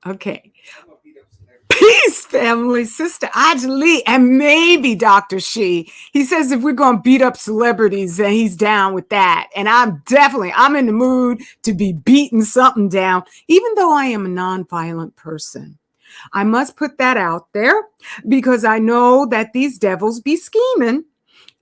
Okay. Peace, family, Sister Ajali, and maybe Dr. She. He says if we're going to beat up celebrities, then he's down with that. And I'm in the mood to be beating something down, even though I am a nonviolent person. I must put that out there because I know that these devils be scheming.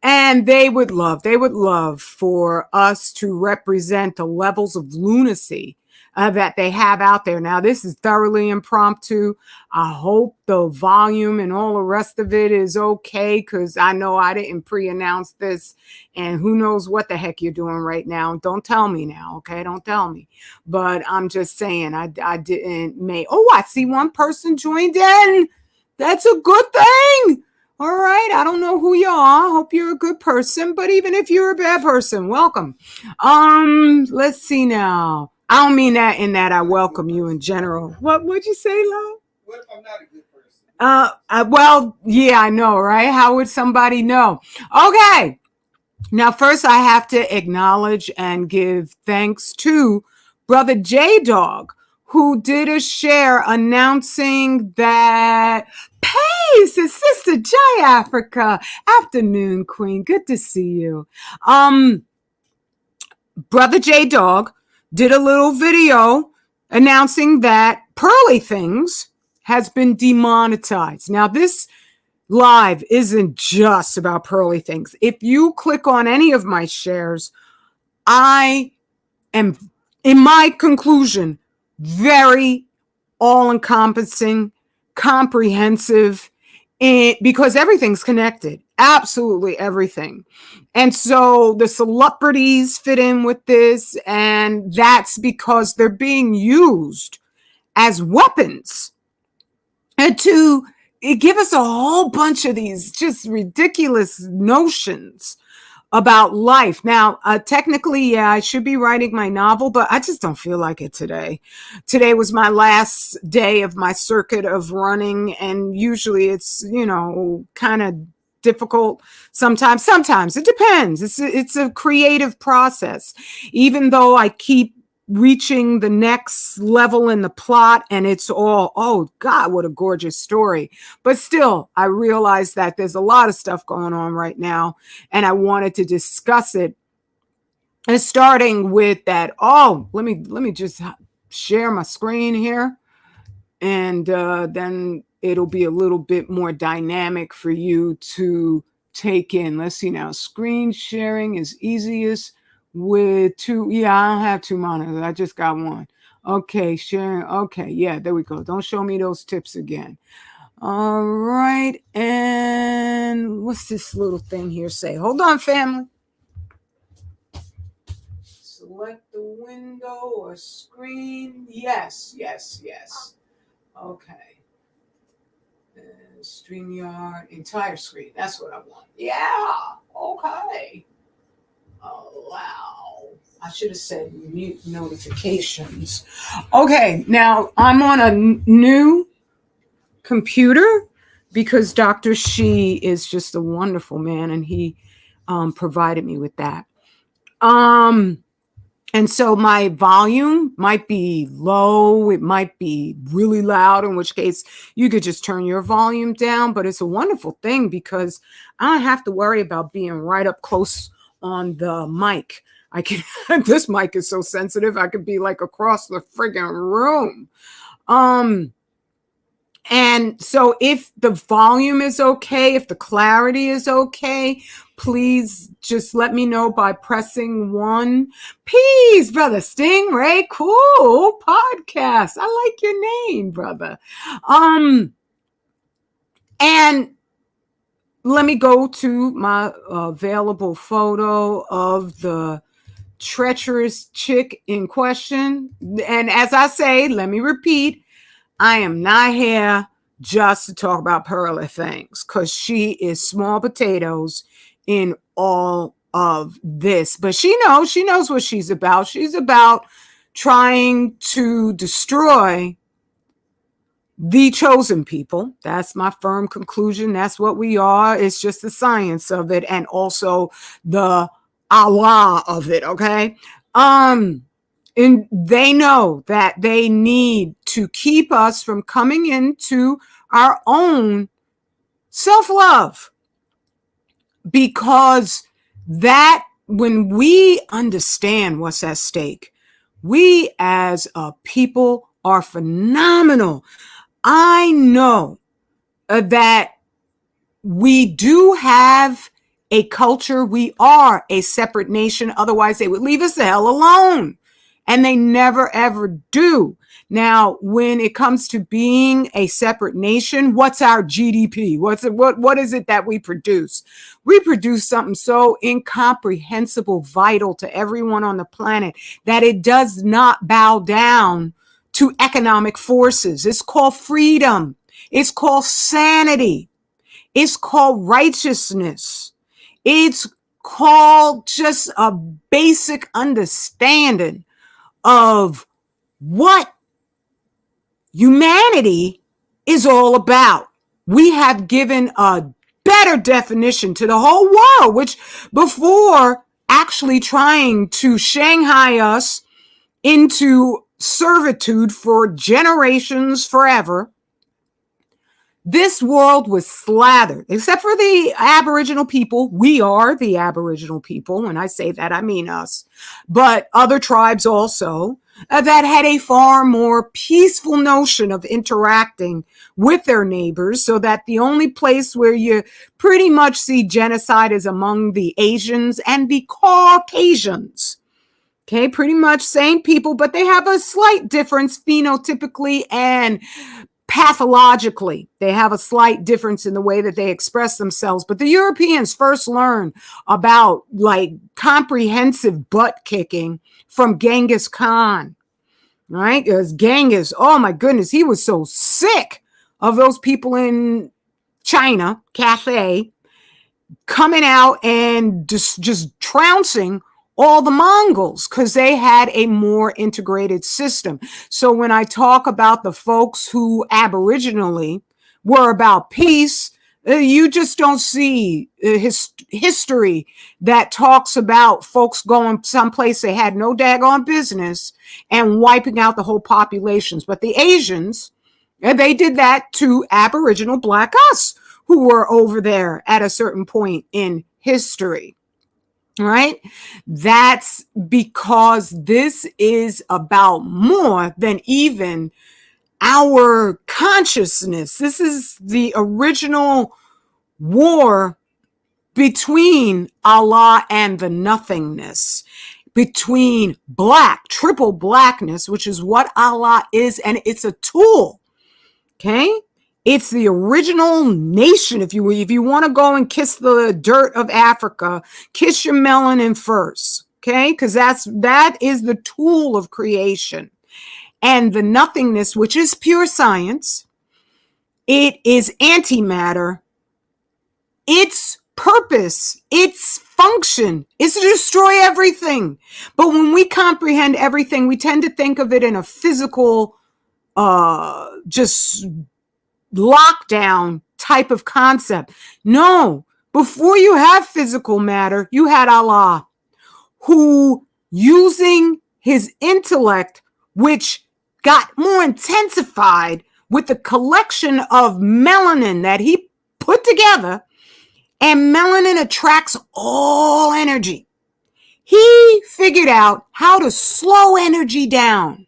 And they would love for us to represent the levels of lunacy that they have out there. Now, this is thoroughly impromptu. I hope the volume and all the rest of it is okay because I know I didn't pre-announce this and who knows what the heck you're doing right now. Don't tell me now, okay? Don't tell me. But I'm just saying I didn't may. Oh, I see one person joined in. That's a good thing. All right. I don't know who you are. I hope you're a good person, but even if you're a bad person, welcome. Let's see now. I don't mean that in that I welcome you in general. What would you say, love? What if I'm not a good person? Well, yeah, I know, right? How would somebody know? Okay. Now, first, I have to acknowledge and give thanks to Brother J Dog, who did a share announcing that Pace is Sister J Africa. Afternoon, Queen. Good to see you. Brother J Dog did a little video announcing that Pearly Things has been demonetized. Now, this live isn't just about Pearly Things. If you click on any of my shares, I am, in my conclusion, very all-encompassing, comprehensive, because everything's connected. Absolutely everything. And so the celebrities fit in with this, and that's because they're being used as weapons and to give us a whole bunch of these just ridiculous notions about life. Now, technically, yeah, I should be writing my novel, but I just don't feel like it today. Today was my last day of my circuit of running, and usually it's, kind of difficult sometimes. Sometimes it depends. It's a creative process. Even though I keep reaching the next level in the plot and it's all, oh God, what a gorgeous story. But still, I realize that there's a lot of stuff going on right now and I wanted to discuss it. And starting with that, let me just share my screen here and then it'll be a little bit more dynamic for you to take in. Let's see now, screen sharing is easiest with two. Yeah, I don't have two monitors. I just got one. Okay, sharing. Okay, yeah, there we go. Don't show me those tips again. All right. And what's this little thing here say? Hold on, family. Select the window or screen. Yes. Okay. StreamYard, entire screen. That's what I want. Yeah. Okay. Allow. I should have said mute notifications. Okay, now I'm on a new computer because Dr. She is just a wonderful man and he provided me with that. And so my volume might be low, it might be really loud, in which case you could just turn your volume down. But it's a wonderful thing because I don't have to worry about being right up close on the mic. I can, this mic is so sensitive, I could be like across the friggin' room. And so if the volume is okay, if the clarity is okay, please just let me know by pressing 1. Peace, brother Stingray. Cool podcast. I like your name, brother. And let me go to my available photo of the treacherous chick in question. And as I say, let me repeat, I am not here just to talk about Pearly Things because she is small potatoes in all of this. But she knows what she's about. She's about trying to destroy the chosen people. That's my firm conclusion. That's what we are. It's just the science of it and also the Allah of it, okay? And they know that they need to keep us from coming into our own self-love, because that when we understand what's at stake, we as a people are phenomenal. I know that we do have a culture. We are a separate nation. Otherwise, they would leave us the hell alone. And they never, ever do. Now, when it comes to being a separate nation, what's our GDP? What is it that we produce? We produce something so incomprehensible, vital to everyone on the planet, that it does not bow down to economic forces. It's called freedom. It's called sanity. It's called righteousness. It's called just a basic understanding of what humanity is all about. We have given a better definition to the whole world, which before actually trying to Shanghai us into servitude for generations forever, this world was slathered, except for the Aboriginal people. We are the Aboriginal people. When I say that, I mean us. But other tribes also that had a far more peaceful notion of interacting with their neighbors, so that the only place where you pretty much see genocide is among the Asians and the Caucasians. Okay, pretty much same people, but they have a slight difference phenotypically and pathologically. They have a slight difference in the way that they express themselves. But the Europeans first learned about like comprehensive butt kicking from Genghis Khan, right? Because Genghis, oh my goodness, he was so sick of those people in China, Cathay, coming out and just trouncing all the Mongols, because they had a more integrated system. So when I talk about the folks who aboriginally were about peace, you just don't see history that talks about folks going someplace they had no daggone business and wiping out the whole populations. But the Asians, they did that to Aboriginal Black us, who were over there at a certain point in history. Right? That's because this is about more than even our consciousness. This is the original war between Allah and the nothingness, between black, triple blackness, which is what Allah is, and it's a tool. Okay? It's the original nation. If you want to go and kiss the dirt of Africa, kiss your melanin first, okay? Because that is the tool of creation. And the nothingness, which is pure science, it is antimatter. Its purpose, its function is to destroy everything. But when we comprehend everything, we tend to think of it in a physical, just lockdown type of concept. No, before you have physical matter, you had Allah, who, using his intellect, which got more intensified with the collection of melanin that he put together, and melanin attracts all energy. He figured out how to slow energy down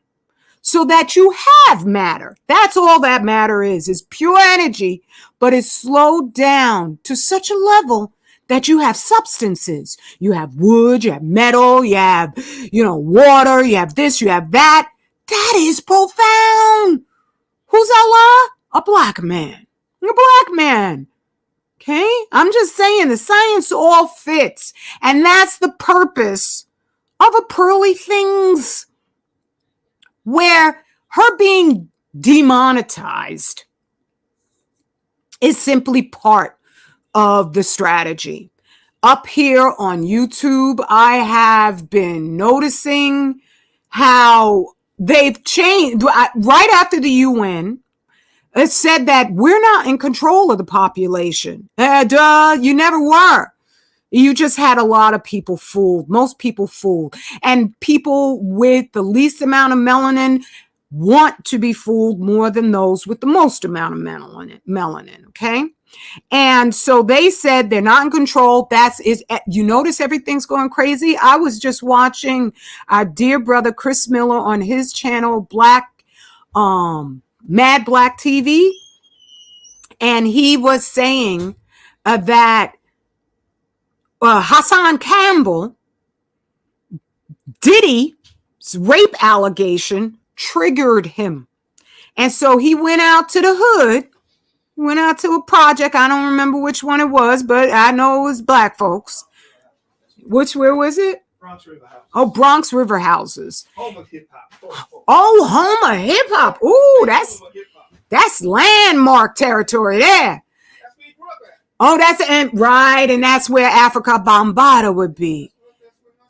so that you have matter. That's all that matter is pure energy, but it's slowed down to such a level that you have substances. You have wood, you have metal, you have, water, you have this, you have that. That is profound. Who's Allah? A black man. A black man. Okay? I'm just saying the science all fits. And that's the purpose of a Pearly Things, where her being demonetized is simply part of the strategy. Up here on YouTube, I have been noticing how they've changed. Right after the UN, it said that we're not in control of the population. You never were. You just had a lot of people fooled, most people fooled. And people with the least amount of melanin want to be fooled more than those with the most amount of melanin, okay? And so they said they're not in control. You notice everything's going crazy. I was just watching our dear brother Chris Miller on his channel, Mad Black TV. And he was saying that Hassan Campbell, Diddy's rape allegation triggered him. And so he went out to the hood, went out to a project. I don't remember which one it was, but I know it was black folks. Where was it? Bronx River Houses. Oh, Bronx River Houses. Home of hip hop. Oh, home of hip hop. Ooh, that's landmark territory there. That's where you grew up at. Oh, right, and that's where Africa Bambaataa would be.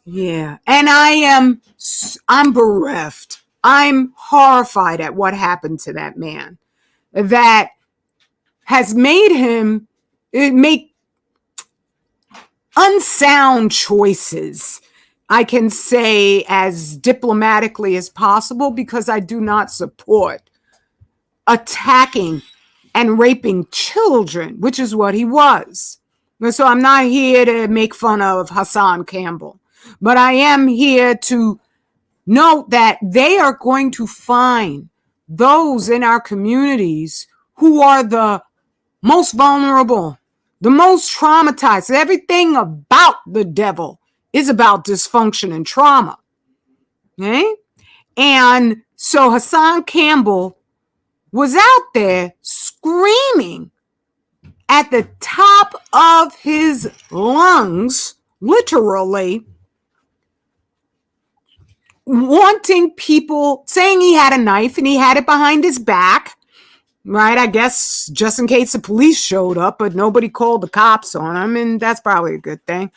Yeah, and I'm bereft. I'm horrified at what happened to that man. That has made him make unsound choices. I can say as diplomatically as possible, because I do not support attacking and raping children, which is what he was. So I'm not here to make fun of Hassan Campbell, but I am here to note that they are going to find those in our communities who are the most vulnerable, the most traumatized. Everything about the devil is about dysfunction and trauma. Okay? And so Hassan Campbell was out there screaming at the top of his lungs, literally, wanting people, saying he had a knife and he had it behind his back, right? I guess just in case the police showed up, but nobody called the cops on him, and that's probably a good thing.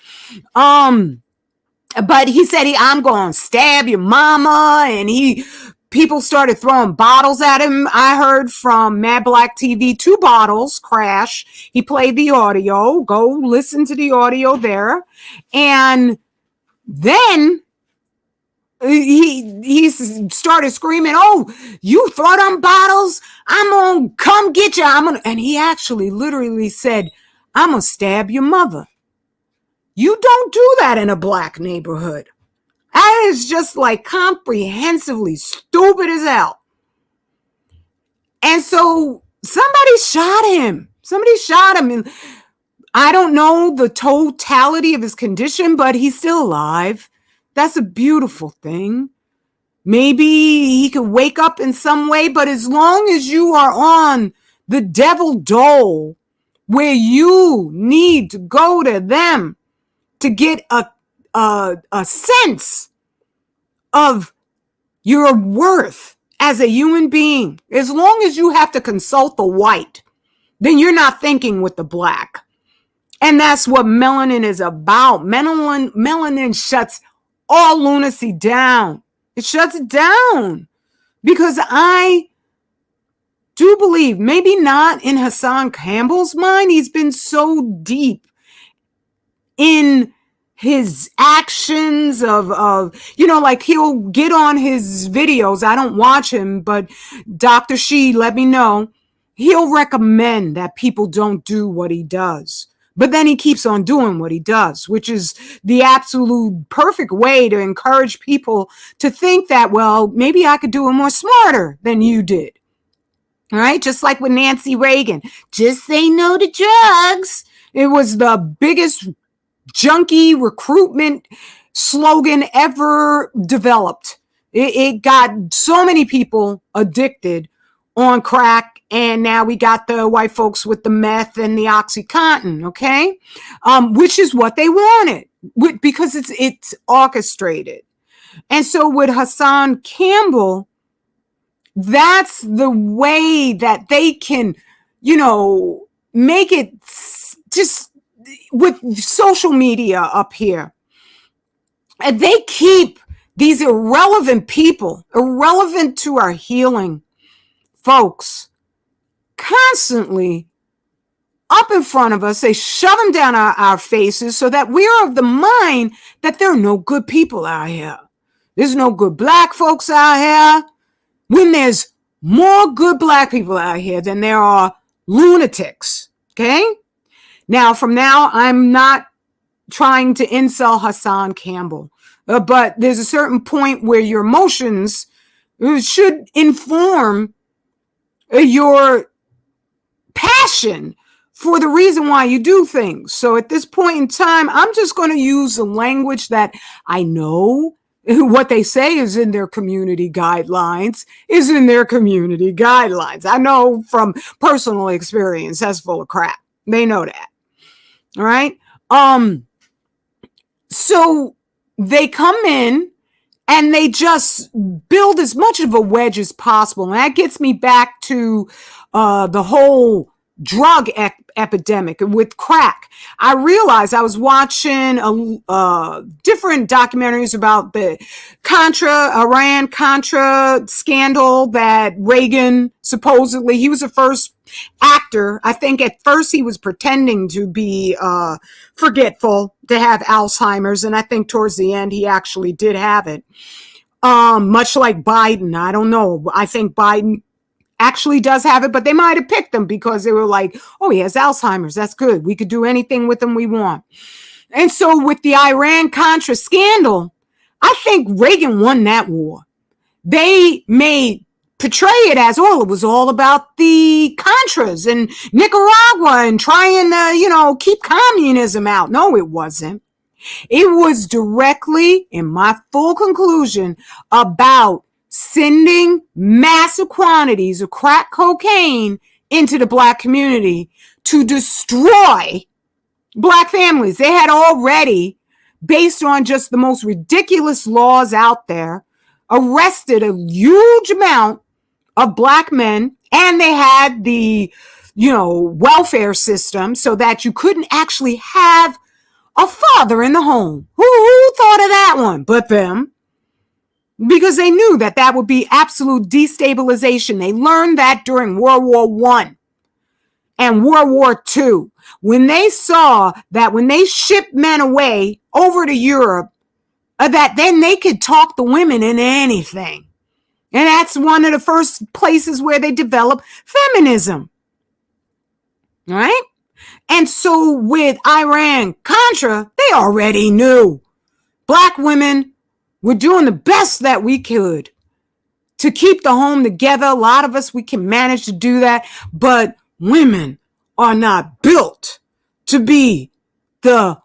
But he said, I'm going to stab your mama, and people started throwing bottles at him. I heard from Mad Black TV, 2 bottles crash. He played the audio. Go listen to the audio there. And then he started screaming, oh, you throw them bottles? I'm going to come get you. And he actually literally said, I'm going to stab your mother. You don't do that in a black neighborhood. That is just like comprehensively stupid as hell. And so somebody shot him. And I don't know the totality of his condition, but he's still alive. That's a beautiful thing. Maybe he could wake up in some way, but as long as you are on the devil dole where you need to go to them to get a sense of your worth as a human being, as long as you have to consult the white, then you're not thinking with the black. And that's what melanin is about. Melanin shuts all lunacy down. It shuts it down. Because I do believe, maybe not in Hassan Campbell's mind, he's been so deep in his actions of like he'll get on his videos. I don't watch him, but Dr. She let me know. He'll recommend that people don't do what he does. But then he keeps on doing what he does, which is the absolute perfect way to encourage people to think that, well, maybe I could do it more smarter than you did. All right? Just like with Nancy Reagan. Just say no to drugs. It was the biggest junkie recruitment slogan ever developed. It got so many people addicted on crack, and now we got the white folks with the meth and the OxyContin, okay? Which is what they wanted, because it's orchestrated. And so with Hassan Campbell, that's the way that they can, make it just with social media up here. And they keep these irrelevant people, irrelevant to our healing, folks, constantly up in front of us. They shove them down our faces so that we are of the mind that there are no good people out here. There's no good black folks out here. When there's more good black people out here than there are lunatics. Okay? Now, from now, I'm not trying to insult Hassan Campbell, but there's a certain point where your emotions should inform your passion for the reason why you do things. So at this point in time, I'm just going to use the language that I know what they say is in their community guidelines, I know from personal experience that's full of crap. They know that. All right. So they come in and they just build as much of a wedge as possible. And that gets me back to the whole drug epidemic with crack. I realized I was watching different documentaries about the Iran-Contra scandal that Reagan supposedly, he was the first actor. I think at first he was pretending to be forgetful, to have Alzheimer's. And I think towards the end, he actually did have it. Much like Biden. I don't know. I think Biden actually does have it, but they might have picked him because they were like, oh, he has Alzheimer's. That's good. We could do anything with him we want. And so with the Iran-Contra scandal, I think Reagan won that war. They may portray it as, oh, it was all about the Contras and Nicaragua and trying to, keep communism out. No, it wasn't. It was directly, in my full conclusion, about sending massive quantities of crack cocaine into the black community to destroy black families. They had already, based on just the most ridiculous laws out there, arrested a huge amount of black men, and they had the, welfare system so that you couldn't actually have a father in the home. Who thought of that one but them? Because they knew that would be absolute destabilization. They learned that during World War I and World War II, when they saw that when they shipped men away over to Europe, that then they could talk the women into anything. And that's one of the first places where they developed feminism. All right? And so with Iran-Contra, they already knew black women were doing the best that we could to keep the home together. A lot of us, we can manage to do that, but women are not built to be the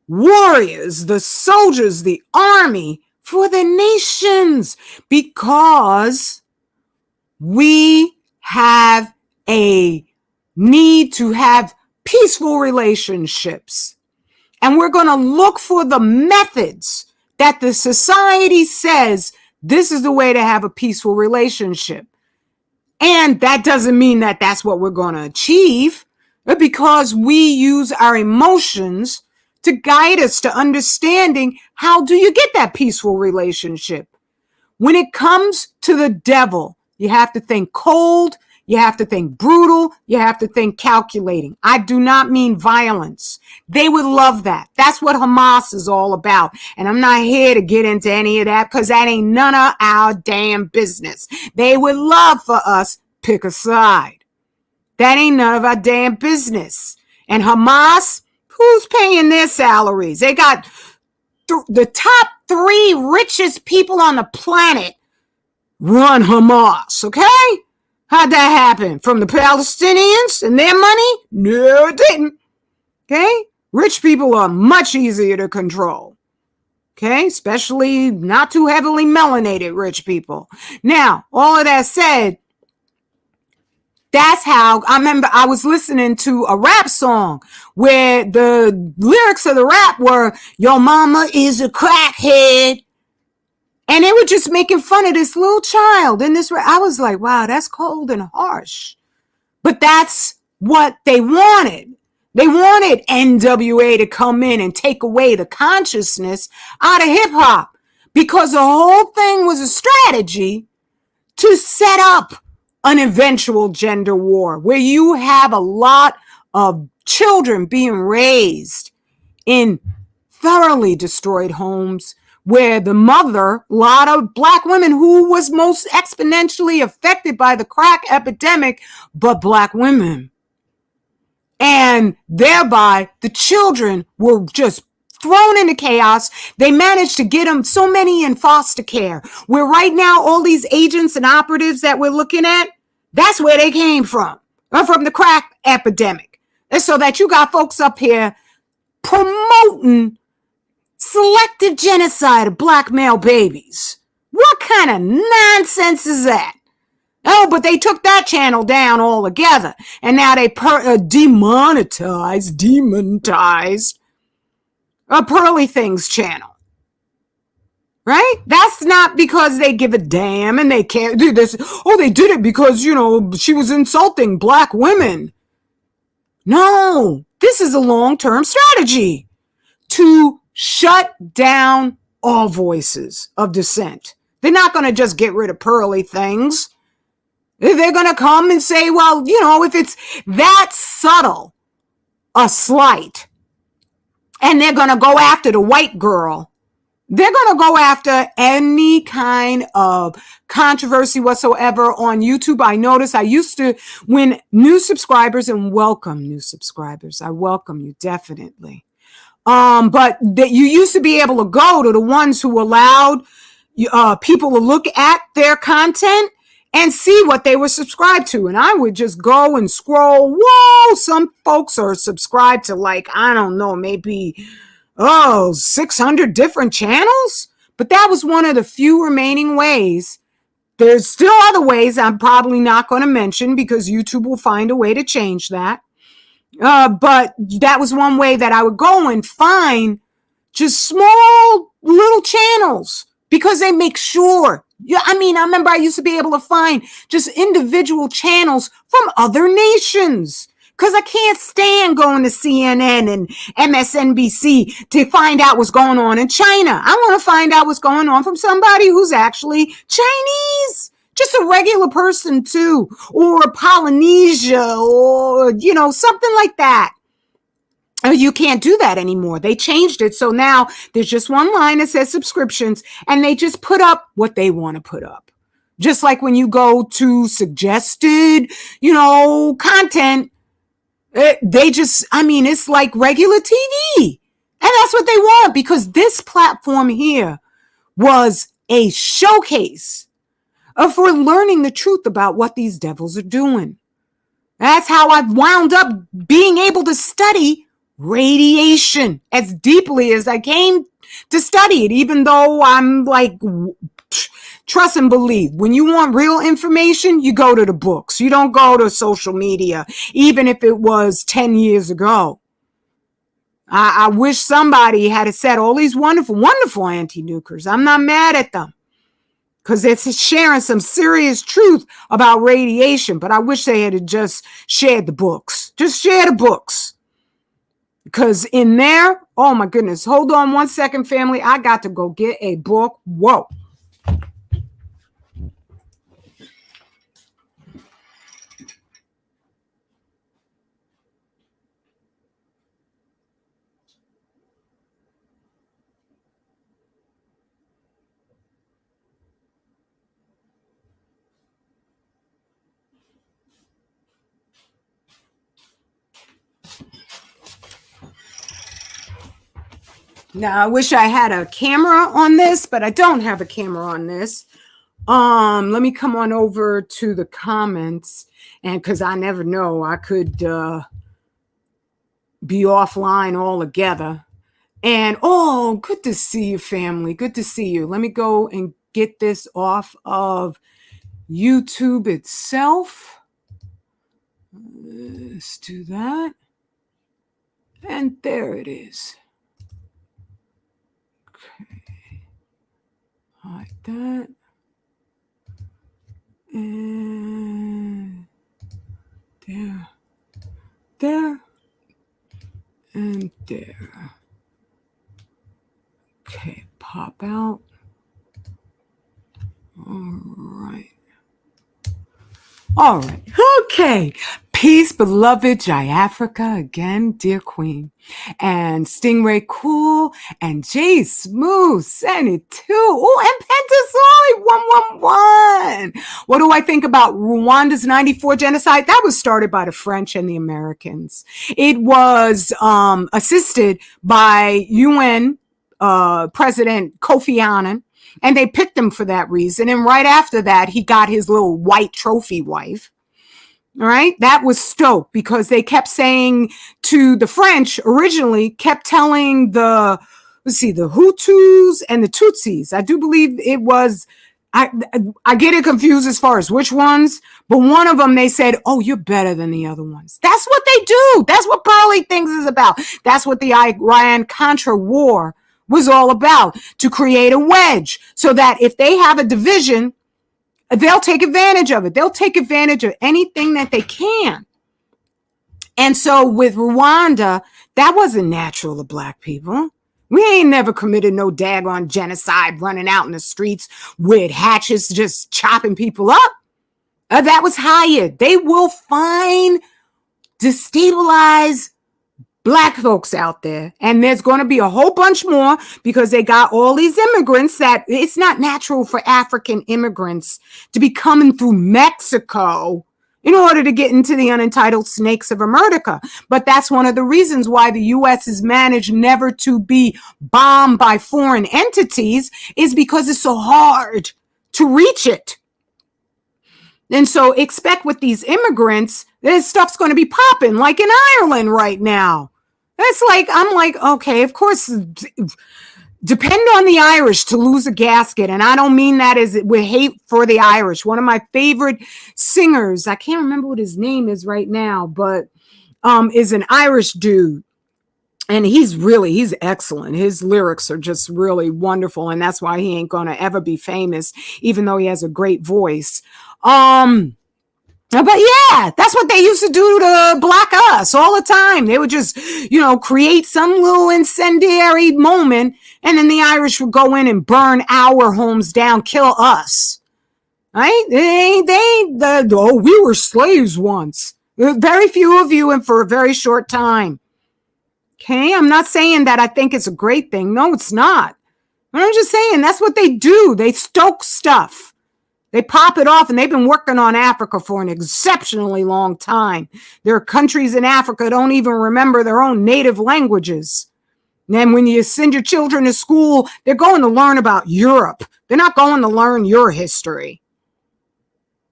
warriors, the soldiers, the army for the nations, because we have a need to have peaceful relationships. And we're going to look for the methods that the society says this is the way to have a peaceful relationship. And that doesn't mean that that's what we're going to achieve, because we use our emotions to guide us to understanding how do you get that peaceful relationship. When it comes to the devil, you have to think cold, you have to think brutal, you have to think calculating. I do not mean violence. They would love that. That's what Hamas is all about. And I'm not here to get into any of that because that ain't none of our damn business. They would love for us pick a side. That ain't none of our damn business. And Hamas, who's paying their salaries? They got the top 3 richest people on the planet run Hamas, okay? How'd that happen? From the Palestinians and their money? No, it didn't. Okay? Rich people are much easier to control. Okay? Especially not too heavily melanated rich people. Now, all of that said, that's how I remember I was listening to a rap song where the lyrics of the rap were, your mama is a crackhead. And they were just making fun of this little child in this. I was like, wow, that's cold and harsh. But that's what they wanted. They wanted NWA to come in and take away the consciousness out of hip hop, because the whole thing was a strategy to set up an eventual gender war where you have a lot of children being raised in thoroughly destroyed homes where the mother, a lot of Black women who was most exponentially affected by the crack epidemic, but Black women. And thereby the children were just thrown into chaos. They managed to get them, so many in foster care, where right now all these agents and operatives that we're looking at, that's where they came from the crack epidemic. And so that you got folks up here promoting selective genocide of Black male babies. What kind of nonsense is that? Oh, but they took that channel down altogether. And now they demonetized a Pearly Things channel. Right? That's not because they give a damn and they can't do this. Oh, they did it because, she was insulting Black women. No, this is a long-term strategy to shut down all voices of dissent. They're not going to just get rid of Pearly Things. They're going to come and say, well, if it's that subtle a slight, and they're going to go after the white girl, they're going to go after any kind of controversy whatsoever on YouTube. I notice I used to, when new subscribers, and welcome new subscribers, I welcome you definitely. But that you used to be able to go to the ones who allowed people to look at their content and see what they were subscribed to. And I would just go and scroll. Whoa, some folks are subscribed to maybe 600 different channels. But that was one of the few remaining ways. There's still other ways I'm probably not going to mention because YouTube will find a way to change that. But that was one way that I would go and find just small little channels because they make sure. I remember I used to be able to find just individual channels from other nations because I can't stand going to CNN and MSNBC to find out what's going on in China. I want to find out what's going on from somebody who's actually Chinese. Just a regular person too, or Polynesia, or, something like that. You can't do that anymore. They changed it. So now there's just one line that says subscriptions, and they just put up what they want to put up. Just like when you go to suggested, content, it's like regular TV. And that's what they want, because this platform here was a showcase for learning the truth about what these devils are doing. That's how I've wound up being able to study radiation as deeply as I came to study it, even though I'm like, trust and believe. When you want real information, you go to the books. You don't go to social media, even if it was 10 years ago. I wish somebody had said all these wonderful, wonderful anti-nukers. I'm not mad at them, because it's sharing some serious truth about radiation. But I wish they had just shared the books. Just share the books. Because in there, oh my goodness, hold on one second, family. I got to go get a book. Whoa. Now, I wish I had a camera on this, but I don't have a camera on this. Let me come on over to the comments, and because I never know, I could be offline altogether. And good to see you, family. Good to see you. Let me go and get this off of YouTube itself. Let's do that. And there it is. Like that. And there. And there. Okay, pop out. All right. Okay. Peace, beloved Jai Africa, again, dear queen. And Stingray Cool and Jay Smooth, send it too. Oh, and Pentasori 111. What do I think about Rwanda's 94 genocide? That was started by the French and the Americans. It was assisted by UN President Kofi Annan. And they picked him for that reason. And right after that, he got his little white trophy wife. All right. That was stoked because they kept saying to the French originally, kept telling the Hutus and the Tutsis. I do believe it was, I get it confused as far as which ones, but one of them, they said, oh, you're better than the other ones. That's what they do. That's what Pearly things is about. That's what the Iran-Contra war was all about, to create a wedge so that if they have a division, they'll take advantage of it. They'll take advantage of anything that they can. And so with Rwanda, that wasn't natural to black people. We ain't never committed no daggone genocide running out in the streets with hatchets just chopping people up. That was hired. They will find, destabilize black folks out there. And there's going to be a whole bunch more because they got all these immigrants that it's not natural for African immigrants to be coming through Mexico in order to get into the unentitled snakes of America. But that's one of the reasons why the U.S. has managed never to be bombed by foreign entities, is because it's so hard to reach it. And so expect with these immigrants, this stuff's going to be popping like in Ireland right now. It's like, I'm like, okay, of course, depend on the Irish to lose a gasket. And I don't mean that as with hate for the Irish. One of my favorite singers, I can't remember what his name is right now, but is an Irish dude. And he's excellent. His lyrics are just really wonderful. And that's why he ain't going to ever be famous, even though he has a great voice. But yeah, that's what they used to do to black us all the time. They would just, create some little incendiary moment, and then the Irish would go in and burn our homes down, kill us. Right? We were slaves once. Very few of you, and for a very short time. Okay, I'm not saying that I think it's a great thing. No, it's not. I'm just saying that's what they do. They stoke stuff. They pop it off, and they've been working on Africa for an exceptionally long time. There are countries in Africa that don't even remember their own native languages. And when you send your children to school, they're going to learn about Europe. They're not going to learn your history.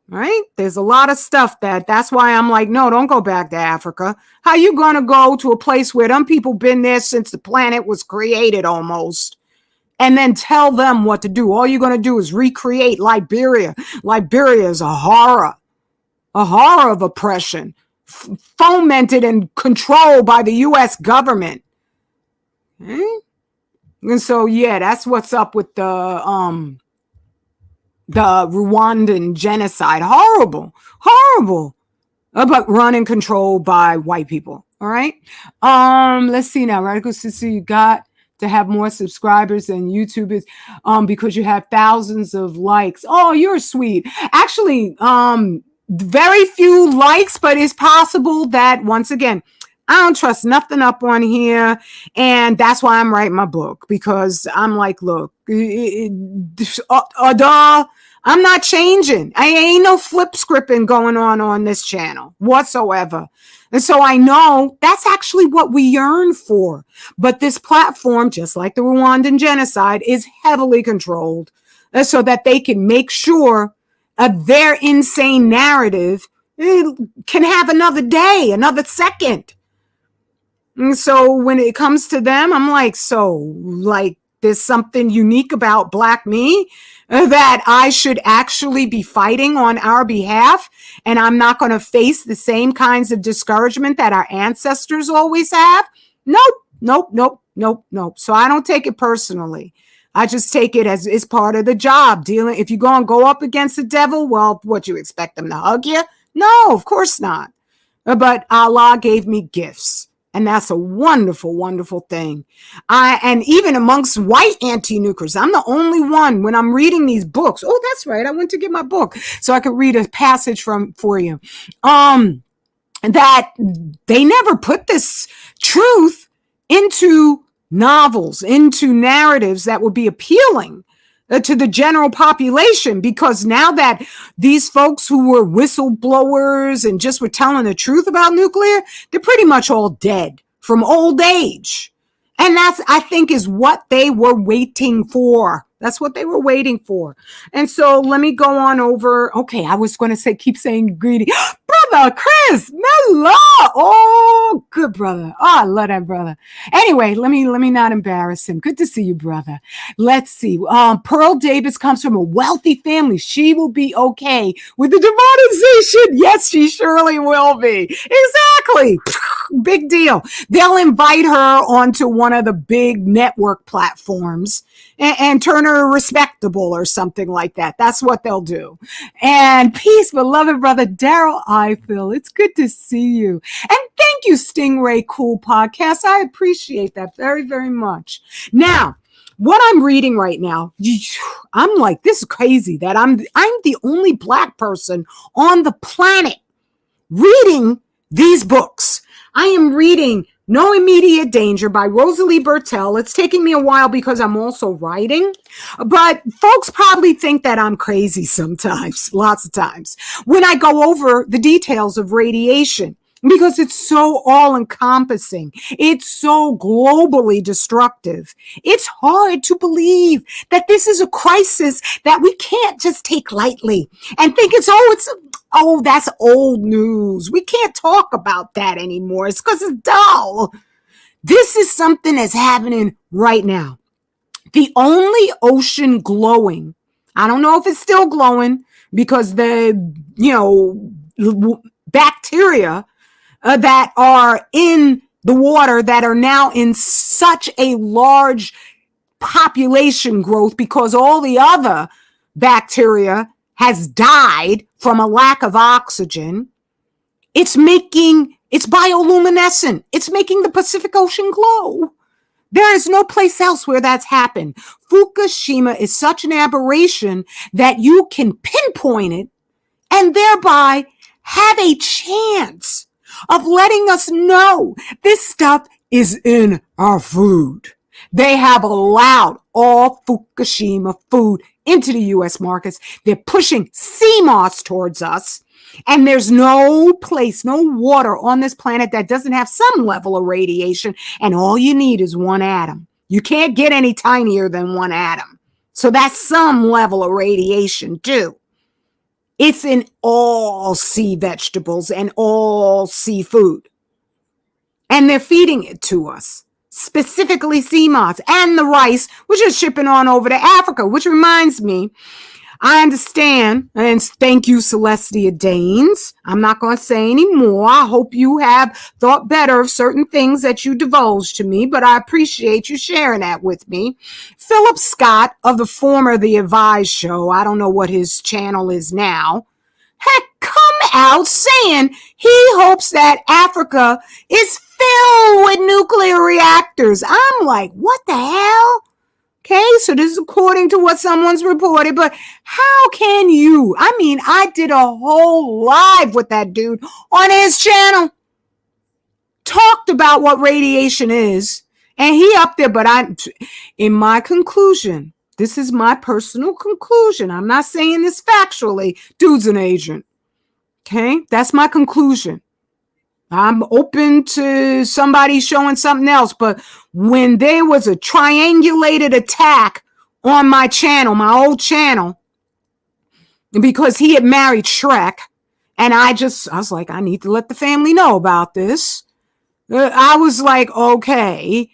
Right? There's a lot of stuff that's why I'm like, no, don't go back to Africa. How you going to go to a place where them people been there since the planet was created almost? And then tell them what to do. All you're going to do is recreate Liberia. Liberia is a horror of oppression, fomented and controlled by the U.S. government. Okay? And so, yeah, that's what's up with the Rwandan genocide. Horrible, but run and controlled by white people. All right. Let's see now. Radical Sister, you got to have more subscribers than YouTube is because you have thousands of likes. Oh, you're sweet. Actually, very few likes, but it's possible that, once again, I don't trust nothing up on here. And that's why I'm writing my book, because I'm like, look, I'm not changing. I ain't no flip scripting going on this channel whatsoever. And so I know that's actually what we yearn for. But this platform, just like the Rwandan genocide, is heavily controlled so that they can make sure their insane narrative can have another day, another second. And so when it comes to them, I'm like, there's something unique about Black me that I should actually be fighting on our behalf, and I'm not going to face the same kinds of discouragement that our ancestors always have. Nope. So I don't take it personally. I just take it as it's part of the job. Dealing, if you're going to go up against the devil, well, what, you expect them to hug you? No, of course not. But Allah gave me gifts. And that's a wonderful, wonderful thing. And even amongst white anti-nukers, I'm the only one when I'm reading these books. Oh, that's right. I went to get my book so I could read a passage for you. that they never put this truth into novels, into narratives that would be appealing to the general population, because now that these folks who were whistleblowers and just were telling the truth about nuclear, they're pretty much all dead from old age. And that's, I think, is what they were waiting for. That's what they were waiting for. And so let me go on over. Okay, I was going to say, keep saying greedy. Brother Chris, Mello. Oh, good brother. Oh, I love that brother. Anyway, let me not embarrass him. Good to see you, brother. Let's see. Pearl Davis comes from a wealthy family. She will be okay with the demonetization. Yes, she surely will be. Exactly. Big deal. They'll invite her onto one of the big network platforms and turn her respectable or something like that. That's what they'll do. And peace, beloved brother Daryl Eiffel. It's good to see you. And thank you, Stingray Cool Podcast. I appreciate that very, very much. Now, what I'm reading right now, I'm like, this is crazy that I'm the only Black person on the planet reading these books. I am reading No Immediate Danger by Rosalie Bertell. It's taking me a while because I'm also writing, but folks probably think that I'm crazy sometimes, lots of times, when I go over the details of radiation, because it's so all-encompassing. It's so globally destructive. It's hard to believe that this is a crisis that we can't just take lightly and think oh, that's old news. We can't talk about that anymore. It's because it's dull. This is something that's happening right now. The only ocean glowing, I don't know if it's still glowing because the, bacteria that are in the water that are now in such a large population growth because all the other bacteria has died from a lack of oxygen. It's bioluminescent. It's making the Pacific Ocean glow. There is no place else where that's happened. Fukushima is such an aberration that you can pinpoint it and thereby have a chance of letting us know this stuff is in our food. They have allowed all Fukushima food into the U.S. markets. They're pushing sea moss towards us. And there's no place, no water on this planet that doesn't have some level of radiation. And all you need is one atom. You can't get any tinier than one atom. So that's some level of radiation too. It's in all sea vegetables and all seafood. And they're feeding it to us, specifically sea moss and the rice, which is shipping on over to Africa, which reminds me, I understand, and thank you, Celestia Danes. I'm not going to say any more. I hope you have thought better of certain things that you divulged to me, but I appreciate you sharing that with me. Philip Scott of the former The Advised Show, I don't know what his channel is now, had come out saying he hopes that Africa is filled with nuclear reactors. I'm like, what the hell? Okay, so this is according to what someone's reported, but how can you? I mean, I did a whole live with that dude on his channel, talked about what radiation is, and he up there, but in my conclusion, this is my personal conclusion. I'm not saying this factually. Dude's an agent. Okay, that's my conclusion. I'm open to somebody showing something else, but when there was a triangulated attack on my channel, my old channel, because he had married Shrek, and I was like, I need to let the family know about this. I was like, okay.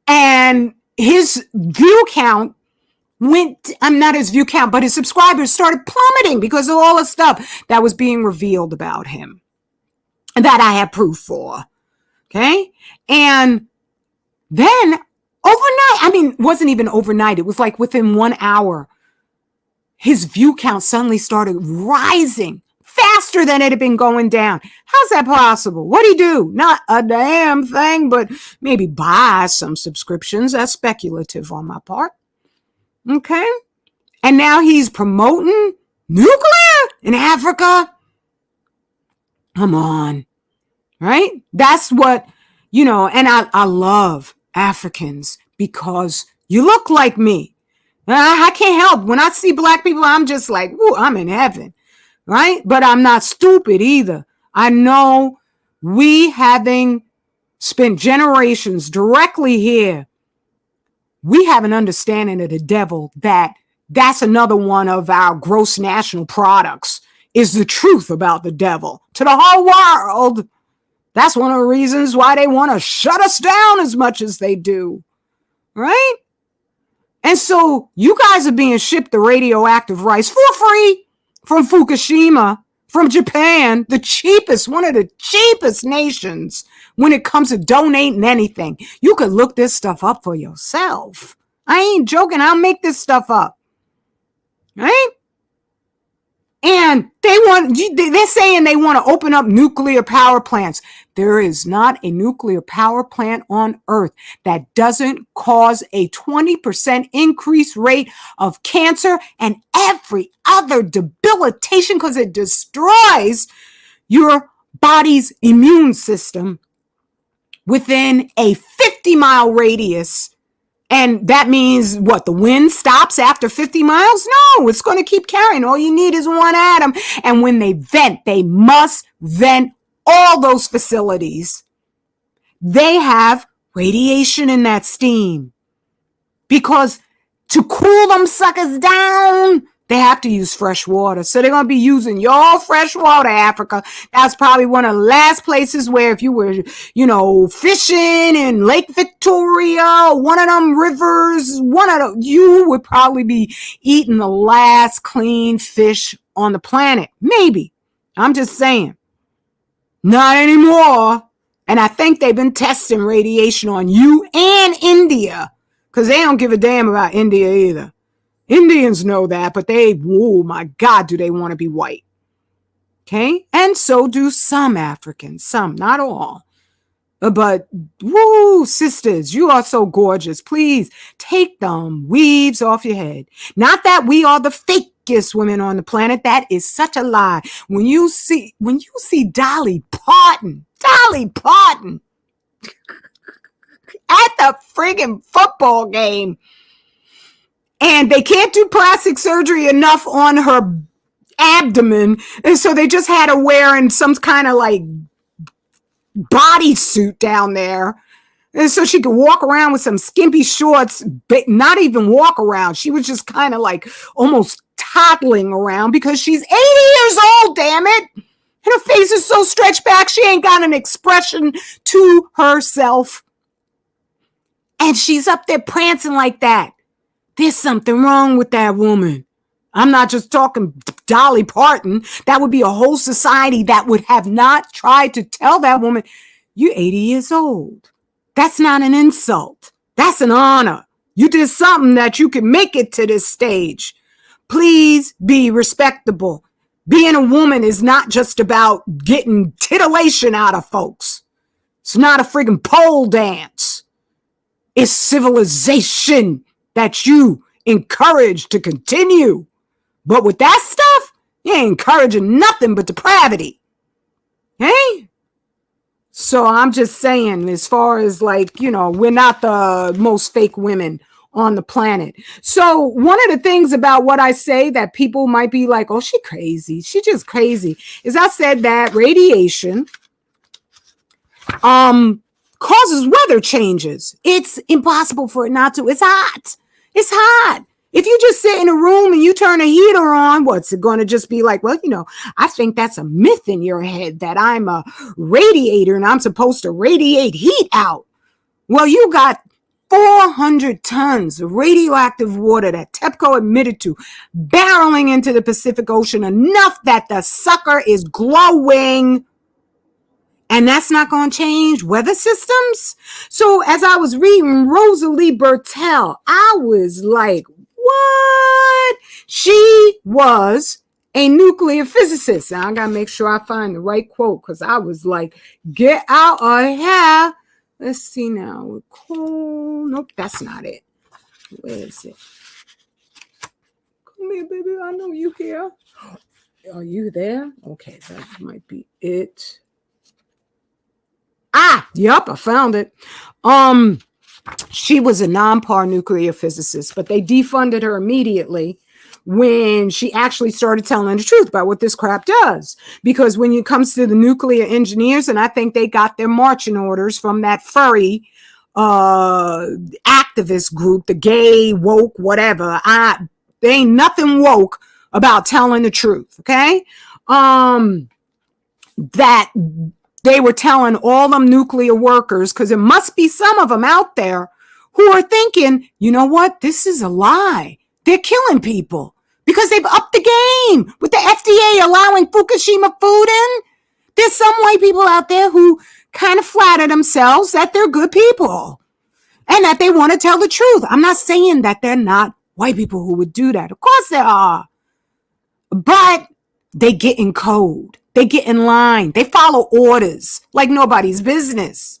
And his view count not his view count, but his subscribers started plummeting because of all the stuff that was being revealed about him that I had proof for. Okay. And then overnight, it wasn't even overnight. It was like within 1 hour, his view count suddenly started rising faster than it had been going down. How's that possible? What'd he do? Not a damn thing, but maybe buy some subscriptions. That's speculative on my part. Okay. And now he's promoting nuclear in Africa. Come on. right? That's what, and I love Africans because you look like me. I can't help. When I see black people, I'm just like, ooh, I'm in heaven, right? But I'm not stupid either. I know we having spent generations directly here, we have an understanding of the devil that's another one of our gross national products is the truth about the devil to the whole world. That's one of the reasons why they want to shut us down as much as they do, right? And so you guys are being shipped the radioactive rice for free from Fukushima, from Japan, one of the cheapest nations when it comes to donating anything. You could look this stuff up for yourself. I ain't joking. I'll make this stuff up, right? And they're saying they want to open up nuclear power plants. There is not a nuclear power plant on Earth that doesn't cause a 20% increase rate of cancer and every other debilitation because it destroys your body's immune system within a 50-mile radius. And that means what? The wind stops after 50 miles? No, it's going to keep carrying. All you need is one atom. And when they vent, they must vent all those facilities. They have radiation in that steam because to cool them suckers down, they have to use fresh water. So they're going to be using your fresh water, Africa. That's probably one of the last places where if you were, fishing in Lake Victoria, one of them rivers, you would probably be eating the last clean fish on the planet. Maybe. I'm just saying. Not anymore. And I think they've been testing radiation on you and India because they don't give a damn about India either. Indians know that, but oh my God, do they want to be white? Okay. And so do some Africans, some, not all. But, woo, sisters, you are so gorgeous. Please take them weaves off your head. Not that we are the fakest women on the planet. That is such a lie. When you see Dolly Parton at the friggin' football game, and they can't do plastic surgery enough on her abdomen. And so they just had her wearing some kind of like bodysuit down there. And so she could walk around with some skimpy shorts, but not even walk around. She was just kind of like almost toddling around because she's 80 years old, damn it. And her face is so stretched back, she ain't got an expression to herself. And she's up there prancing like that. There's something wrong with that woman. I'm not just talking Dolly Parton. That would be a whole society that would have not tried to tell that woman, you're 80 years old. That's not an insult. That's an honor. You did something that you can make it to this stage. Please be respectable. Being a woman is not just about getting titillation out of folks. It's not a friggin' pole dance. It's civilization that you encourage to continue. But with that stuff, you ain't encouraging nothing but depravity. Hey? So I'm just saying, as far as we're not the most fake women on the planet. So one of the things about what I say that people might be like, oh, she crazy. She just crazy. Is I said that radiation causes weather changes. It's impossible for it not to. It's hot. It's hot. If you just sit in a room and you turn a heater on, what's it going to just be like? Well, I think that's a myth in your head that I'm a radiator and I'm supposed to radiate heat out. Well, you got 400 tons of radioactive water that TEPCO admitted to barreling into the Pacific Ocean, enough that the sucker is glowing. And that's not going to change weather systems. So as I was reading Rosalie Bertell, I was like, what? She was a nuclear physicist. Now I got to make sure I find the right quote because I was like, get out of here. Let's see now. Cool. Nope, that's not it. Where is it? Come here, baby. I know you here. Are you there? Okay, that might be it. Yep, I found it. She was a non-par nuclear physicist, but they defunded her immediately when she actually started telling the truth about what this crap does. Because when it comes to the nuclear engineers, and I think they got their marching orders from that furry activist group, the gay, woke, whatever. There ain't nothing woke about telling the truth, okay? That they were telling all them nuclear workers, because there must be some of them out there who are thinking, you know what? This is a lie. They're killing people because they've upped the game with the FDA allowing Fukushima food in. There's some white people out there who kind of flatter themselves that they're good people and that they want to tell the truth. I'm not saying that they're not white people who would do that. Of course there are. But they get in code. They get in line. They follow orders like nobody's business.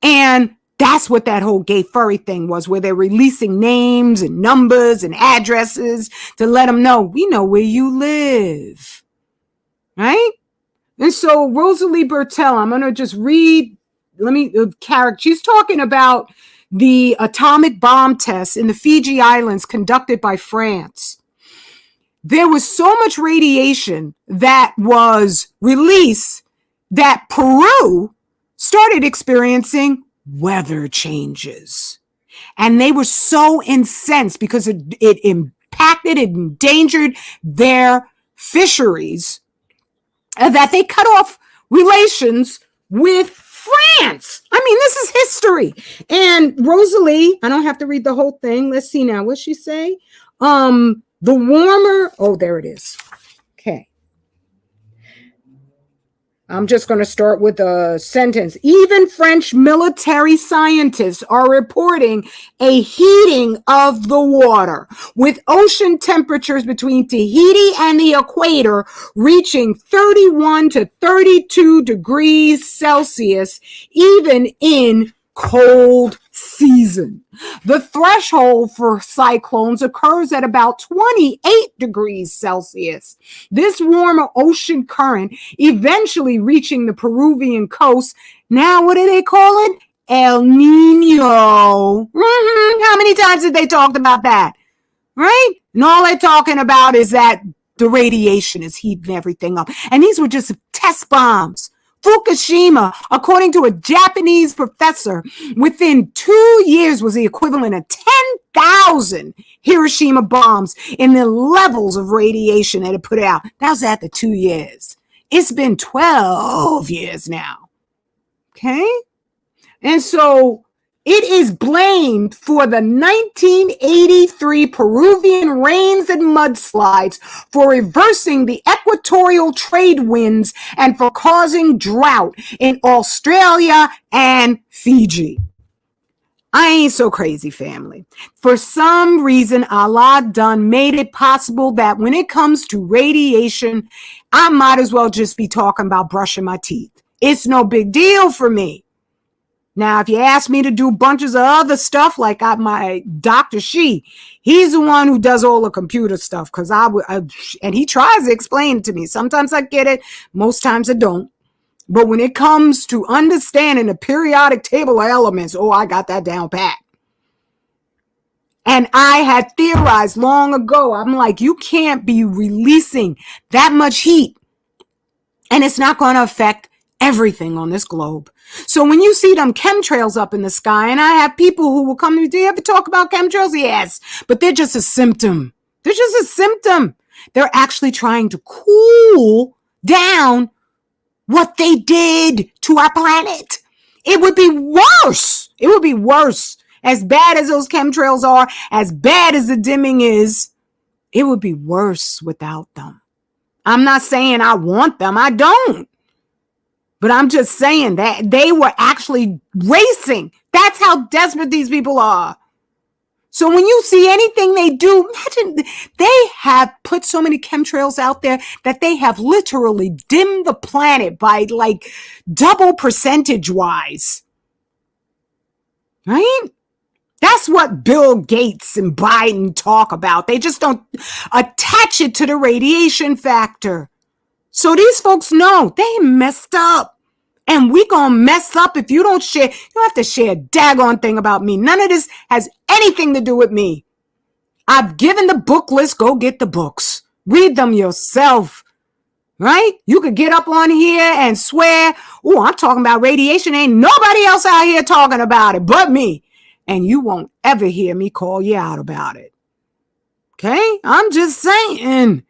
And that's what that whole gay furry thing was, where they're releasing names and numbers and addresses to let them know, we know where you live. Right? And so Rosalie Bertell, I'm going to just read, she's talking about the atomic bomb tests in the Fiji Islands conducted by France. There was so much radiation that was released that Peru started experiencing weather changes. And they were so incensed because it impacted, it endangered their fisheries that they cut off relations with France. I mean, this is history. And Rosalie, I don't have to read the whole thing. Let's see now. What's she say? The warmer, there it is. Okay. I'm just going to start with a sentence. Even French military scientists are reporting a heating of the water, with ocean temperatures between Tahiti and the equator reaching 31 to 32 degrees Celsius, even in cold season. The threshold for cyclones occurs at about 28 degrees Celsius. This warmer ocean current eventually reaching the Peruvian coast. Now, what do they call it? El Nino. How many times have they talked about that? Right? And all they're talking about is that the radiation is heating everything up. And these were just test bombs. Fukushima, according to a Japanese professor, within 2 years was the equivalent of 10,000 Hiroshima bombs in the levels of radiation that it put out. That was after 2 years. It's been 12 years now. Okay? And so it is blamed for the 1983 Peruvian rains and mudslides, for reversing the equatorial trade winds, and for causing drought in Australia and Fiji. I ain't so crazy, family. For some reason, Allah done made it possible that when it comes to radiation, I might as well just be talking about brushing my teeth. It's no big deal for me. Now, if you ask me to do bunches of other stuff, like my Dr. He's the one who does all the computer stuff, because and he tries to explain it to me. Sometimes I get it, most times I don't. But when it comes to understanding the periodic table of elements, I got that down pat. And I had theorized long ago, I'm like, you can't be releasing that much heat, and it's not going to affect everything on this globe. So when you see them chemtrails up in the sky, and I have people who will come to me, do you ever talk about chemtrails? Yes, but they're just a symptom. They're just a symptom. They're actually trying to cool down what they did to our planet. It would be worse. It would be worse. As bad as those chemtrails are, as bad as the dimming is, it would be worse without them. I'm not saying I want them. I don't. But I'm just saying that they were actually racing. That's how desperate these people are. So when you see anything they do, imagine they have put so many chemtrails out there that they have literally dimmed the planet by like double percentage wise. Right? That's what Bill Gates and Biden talk about. They just don't attach it to the radiation factor. So these folks know they messed up. And we gonna mess up if you don't share. You don't have to share a daggone thing about me. None of this has anything to do with me. I've given the book list. Go get the books. Read them yourself. Right? You could get up on here and swear, oh, I'm talking about radiation. Ain't nobody else out here talking about it but me. And you won't ever hear me call you out about it. Okay? I'm just saying.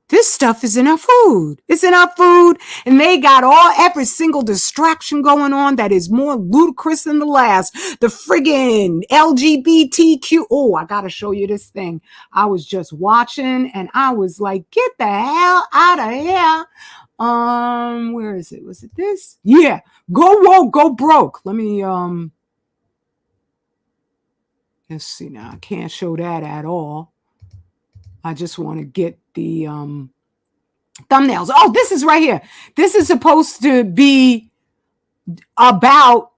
This stuff is in our food. It's in our food. And they got every single distraction going on that is more ludicrous than the last. The friggin' LGBTQ. Oh, I got to show you this thing. I was just watching and I was like, get the hell out of here. Where is it? Was it this? Yeah. Go woke, go broke. Let me, let's see now. I can't show that at all. I just want to get the thumbnails. Oh, this is right here. This is supposed to be about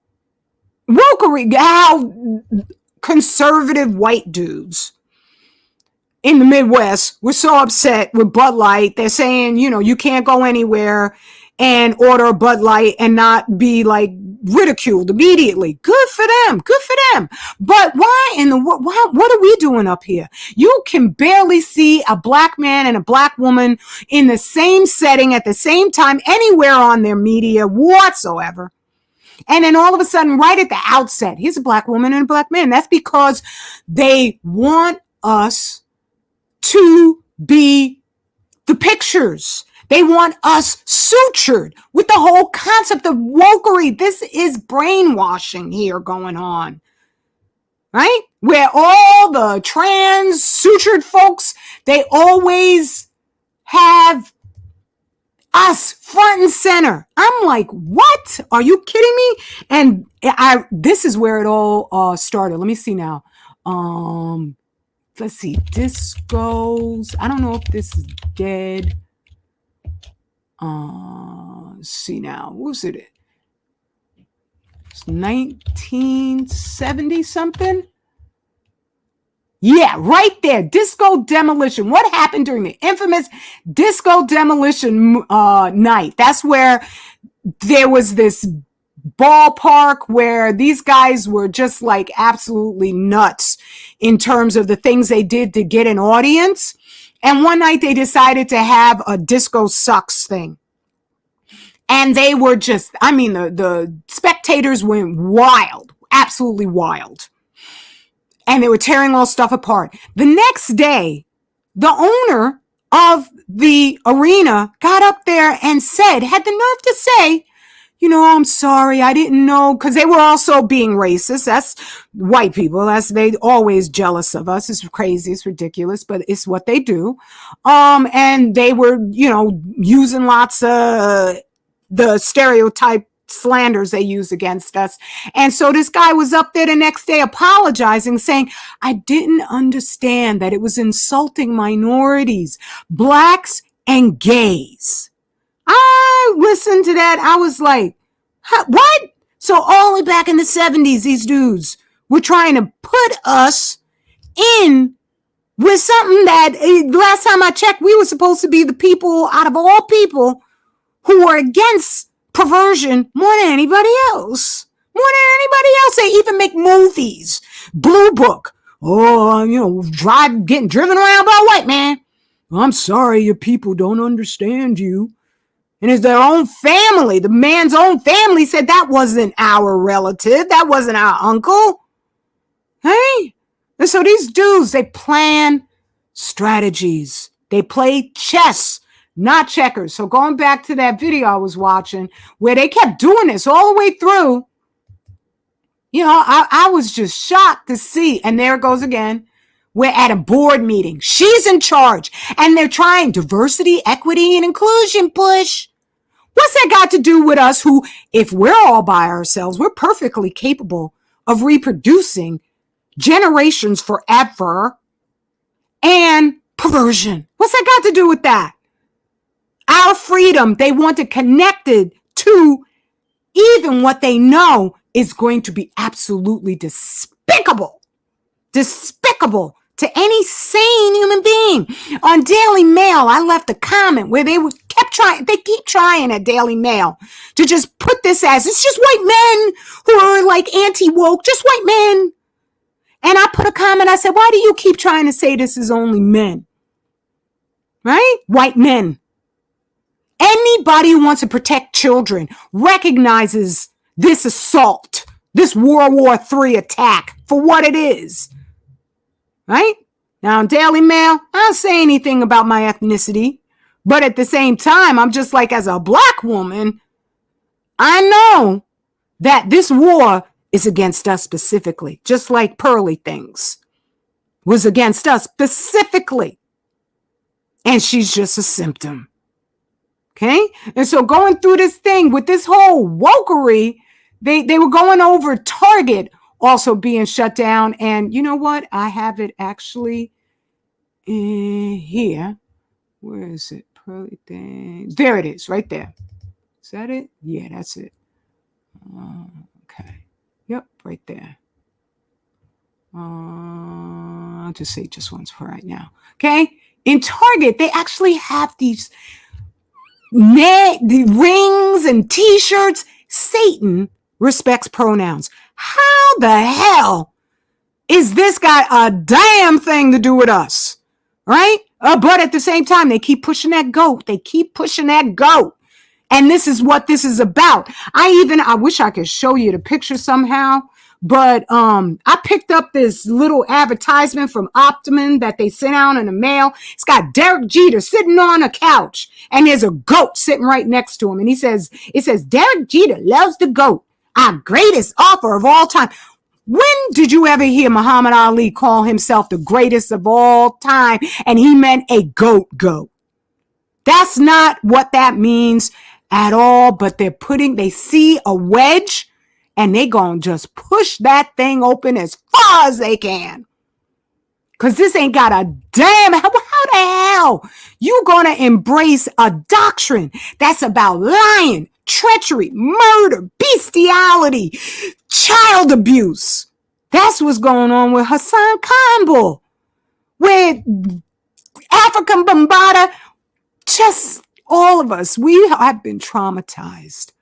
wokery, how conservative white dudes in the Midwest were so upset with Bud Light. They're saying, you can't go anywhere and order a Bud Light and not be like ridiculed immediately. Good for them. Good for them. But why in the world? What are we doing up here? You can barely see a black man and a black woman in the same setting at the same time anywhere on their media whatsoever. And then all of a sudden, right at the outset, here's a black woman and a black man. That's because they want us to be the pictures. They want us sutured with the whole concept of wokery. This is brainwashing here going on, right? Where all the trans sutured folks, they always have us front and center. I'm like, what? Are you kidding me? And this is where it all started. Let me see now. Let's see. Discos. I don't know if this is dead. See now. What was it? It's 1970 something. Yeah, right there. Disco demolition. What happened during the infamous disco demolition night? That's where there was this ballpark where these guys were just like absolutely nuts in terms of the things they did to get an audience. And one night they decided to have a disco sucks thing. And they were just, the spectators went wild, absolutely wild. And they were tearing all stuff apart. The next day, the owner of the arena got up there and had the nerve to say, I'm sorry, I didn't know, because they were also being racist. That's white people. They always jealous of us. It's crazy. It's ridiculous, but it's what they do. And they were, using lots of the stereotype slanders they use against us. And so this guy was up there the next day apologizing, saying, I didn't understand that it was insulting minorities, blacks and gays. I listened to that. I was like, what? So all the way back in the 70s, these dudes were trying to put us in with something that last time I checked, we were supposed to be the people out of all people who were against perversion more than anybody else. More than anybody else. They even make movies. Blue Book. Oh, getting driven around by a white man. I'm sorry, your people don't understand you. And it's their own family. The man's own family said that wasn't our relative. That wasn't our uncle. Hey? And so these dudes, they plan strategies. They play chess, not checkers. So going back to that video I was watching where they kept doing this all the way through, I was just shocked to see. And there it goes again. We're at a board meeting. She's in charge. And they're trying diversity, equity, and inclusion push. What's that got to do with us who, if we're all by ourselves, we're perfectly capable of reproducing generations forever and perversion? What's that got to do with that? Our freedom, they want to connect it to even what they know is going to be absolutely despicable to to any sane human being. On Daily Mail, I left a comment where they keep trying at Daily Mail to just put this as, it's just white men who are like anti-woke, just white men. And I put a comment, I said, why do you keep trying to say this is only men? Right? White men. Anybody who wants to protect children recognizes this assault, this World War III attack for what it is. Right? Now, in Daily Mail, I don't say anything about my ethnicity, but at the same time, I'm just like, as a black woman, I know that this war is against us specifically, just like Pearly things was against us specifically. And she's just a symptom. Okay? And so going through this thing with this whole wokery, they were going over Target also being shut down. And you know what? I have it actually in here. Where is it? Pearly thing. There it is, right there. Is that it? Yeah, that's it. Okay. Yep, right there. I'll just say just once for right now. Okay? In Target, they actually have these the rings and t-shirts. Satan respects pronouns. How the hell is this got a damn thing to do with us? Right? But at the same time, they keep pushing that goat. They keep pushing that goat. And this is what this is about. I wish I could show you the picture somehow, but I picked up this little advertisement from Optimum that they sent out in the mail. It's got Derek Jeter sitting on a couch, and there's a goat sitting right next to him. And it says, Derek Jeter loves the goat, our greatest offer of all time. When did you ever hear Muhammad Ali call himself the greatest of all time, and he meant a goat? That's not what that means at all, but they see a wedge and they gonna just push that thing open as far as they can. Cause this ain't got a damn, how the hell you gonna embrace a doctrine that's about lying, treachery, murder, bestiality, child abuse? That's what's going on with Hassan Campbell, with African Bombada. Just all of us, we have been traumatized.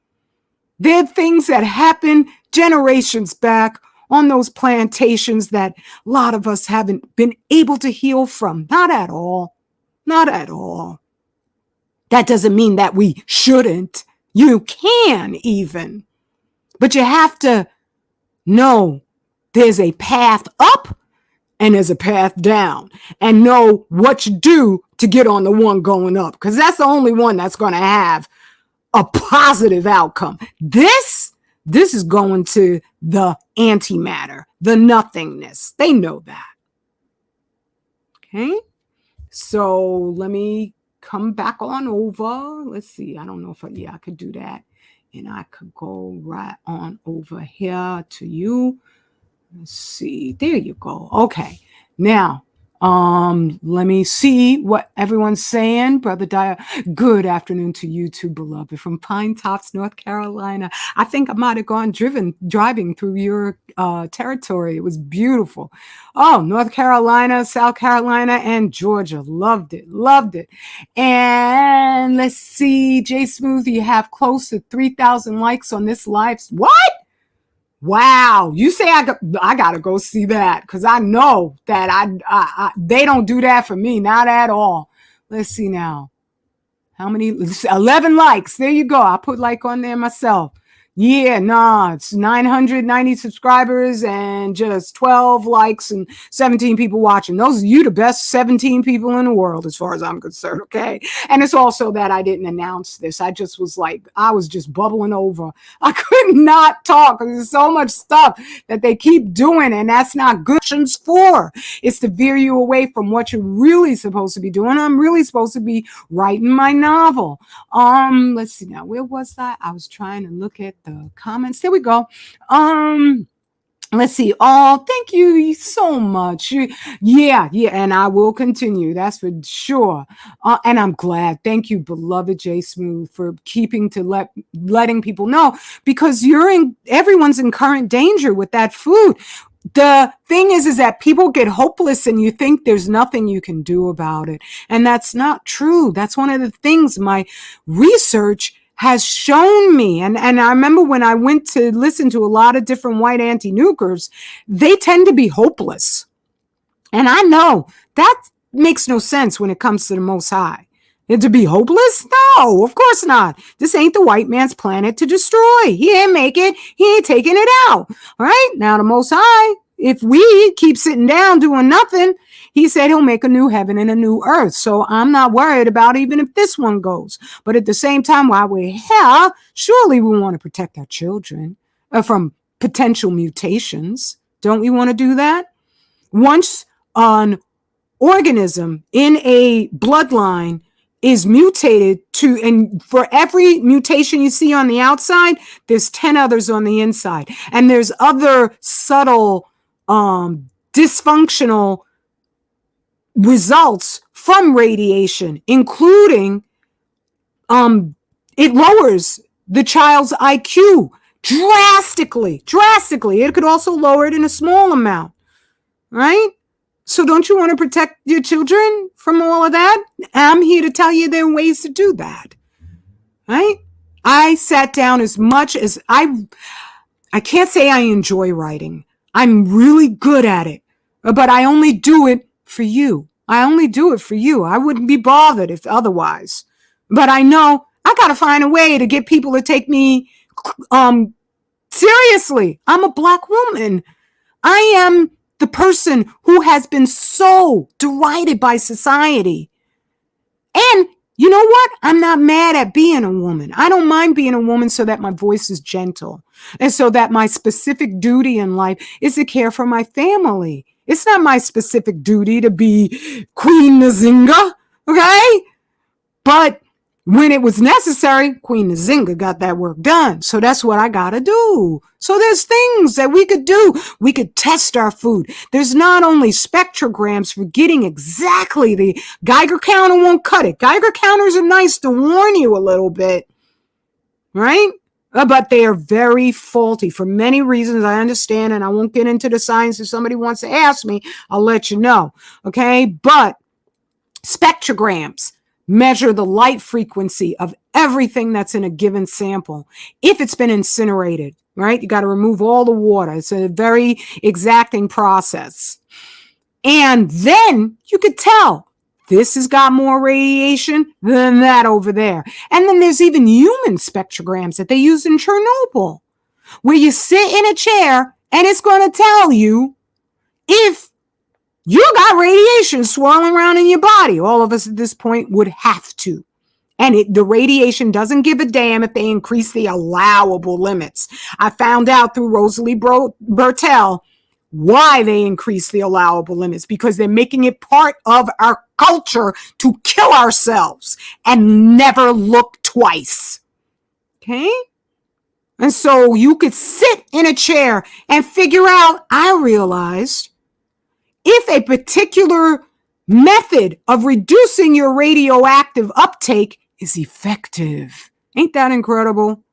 There are things that happened generations back on those plantations that a lot of us haven't been able to heal from. Not at all. Not at all. That doesn't mean that we shouldn't. You can even. But you have to know there's a path up and there's a path down, and know what you do to get on the one going up, because that's the only one that's going to have a positive outcome. This is going to the antimatter, the nothingness. They know that. Okay, so let me come back on over. Let's see. I don't know if I could do that, and I could go right on over here to you. Let's see. There you go. Okay. Now, let me see what everyone's saying. Brother Dyer, good afternoon to you too, beloved, from Pine Tops, North Carolina. I think I might have gone driving through your territory. It was beautiful. Oh, North Carolina, South Carolina, and Georgia. Loved it. And let's see, Jay Smooth, you have close to 3,000 likes on this live. What? Wow, you say I gotta go see that, because I know that they don't do that for me, not at all. Let's see now. How many? 11 likes. There you go. I put like on there myself. Yeah, it's 990 subscribers and just 12 likes and 17 people watching. Those are you, the best 17 people in the world, as far as I'm concerned, okay? And it's also that I didn't announce this. I just was like, I was just bubbling over. I could not talk because there's so much stuff that they keep doing, and that's not good. For it's to veer you away from what you're really supposed to be doing. I'm really supposed to be writing my novel. Let's see now. Where was I? I was trying to look at the comments. There we go. Let's see. Oh, thank you so much. Yeah, and I will continue. That's for sure. And I'm glad. Thank you, beloved J Smooth, for keeping to letting people know, because everyone's in current danger with that food. the thing is that people get hopeless and you think there's nothing you can do about it. And that's not true. That's one of the things my research has shown me. And I remember when I went to listen to a lot of different white anti-nukers, they tend to be hopeless. And I know that makes no sense when it comes to the Most High. And to be hopeless? No, of course not. This ain't the white man's planet to destroy. He ain't make it. He ain't taking it out. All right? Now, the Most High, if we keep sitting down doing nothing, he said he'll make a new heaven and a new earth. So I'm not worried about even if this one goes. But at the same time, while we're here, surely we want to protect our children from potential mutations. Don't we want to do that? Once an organism in a bloodline is mutated to, and for every mutation you see on the outside, there's 10 others on the inside. And there's other subtle dysfunctional results from radiation, including it lowers the child's IQ drastically. It could also lower it in a small amount, right? So don't you want to protect your children from all of that? I'm here to tell you there are ways to do that, right? I sat down as much as I can't say I enjoy writing. I'm really good at it, but I only do it for you. I wouldn't be bothered if otherwise. But I know I got to find a way to get people to take me seriously. I'm a Black woman. I am the person who has been so derided by society. And you know what? I'm not mad at being a woman. I don't mind being a woman so that my voice is gentle and so that my specific duty in life is to care for my family. It's not my specific duty to be Queen Nzinga, okay? But when it was necessary, Queen Nzinga got that work done. So that's what I got to do. So there's things that we could do. We could test our food. There's not only spectrograms for getting exactly the Geiger counter won't cut it. Geiger counters are nice to warn you a little bit, right? But they are very faulty for many reasons. I understand, and I won't get into the science. If somebody wants to ask me, I'll let you know, okay? But spectrograms measure the light frequency of everything that's in a given sample. If it's been incinerated, right? You got to remove all the water. It's a very exacting process. And then you could tell this has got more radiation than that over there. And then there's even human spectrograms that they use in Chernobyl, where you sit in a chair and it's going to tell you if you got radiation swirling around in your body. All of us at this point would have to. And the radiation doesn't give a damn if they increase the allowable limits. I found out through Rosalie Bertel why they increase the allowable limits, because they're making it part of our culture to kill ourselves and never look twice. Okay? And so you could sit in a chair and figure out, I realized, if a particular method of reducing your radioactive uptake is effective. Ain't that incredible?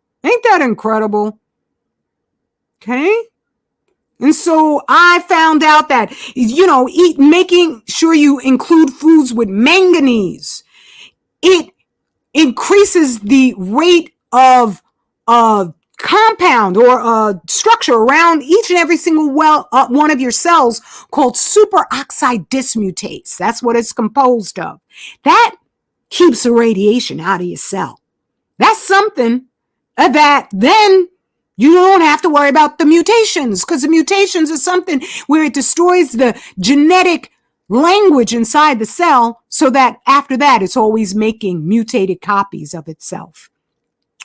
Okay? And so I found out that, making sure you include foods with manganese, it increases the rate of compound or structure around each and every single one of your cells called superoxide dismutase. That's what it's composed of. That keeps the radiation out of your cell. That's something that then you don't have to worry about the mutations, because the mutations are something where it destroys the genetic language inside the cell so that after that it's always making mutated copies of itself.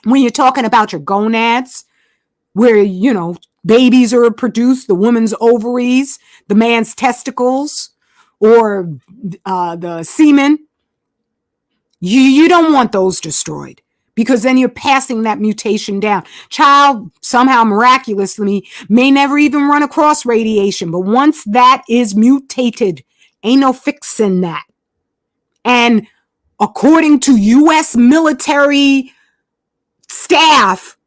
When you're talking about your gonads, where, babies are produced, the woman's ovaries, the man's testicles, or the semen, you don't want those destroyed, because then you're passing that mutation down. Child, somehow miraculously, may never even run across radiation, but once that is mutated, ain't no fixing that. And according to U.S. military staff,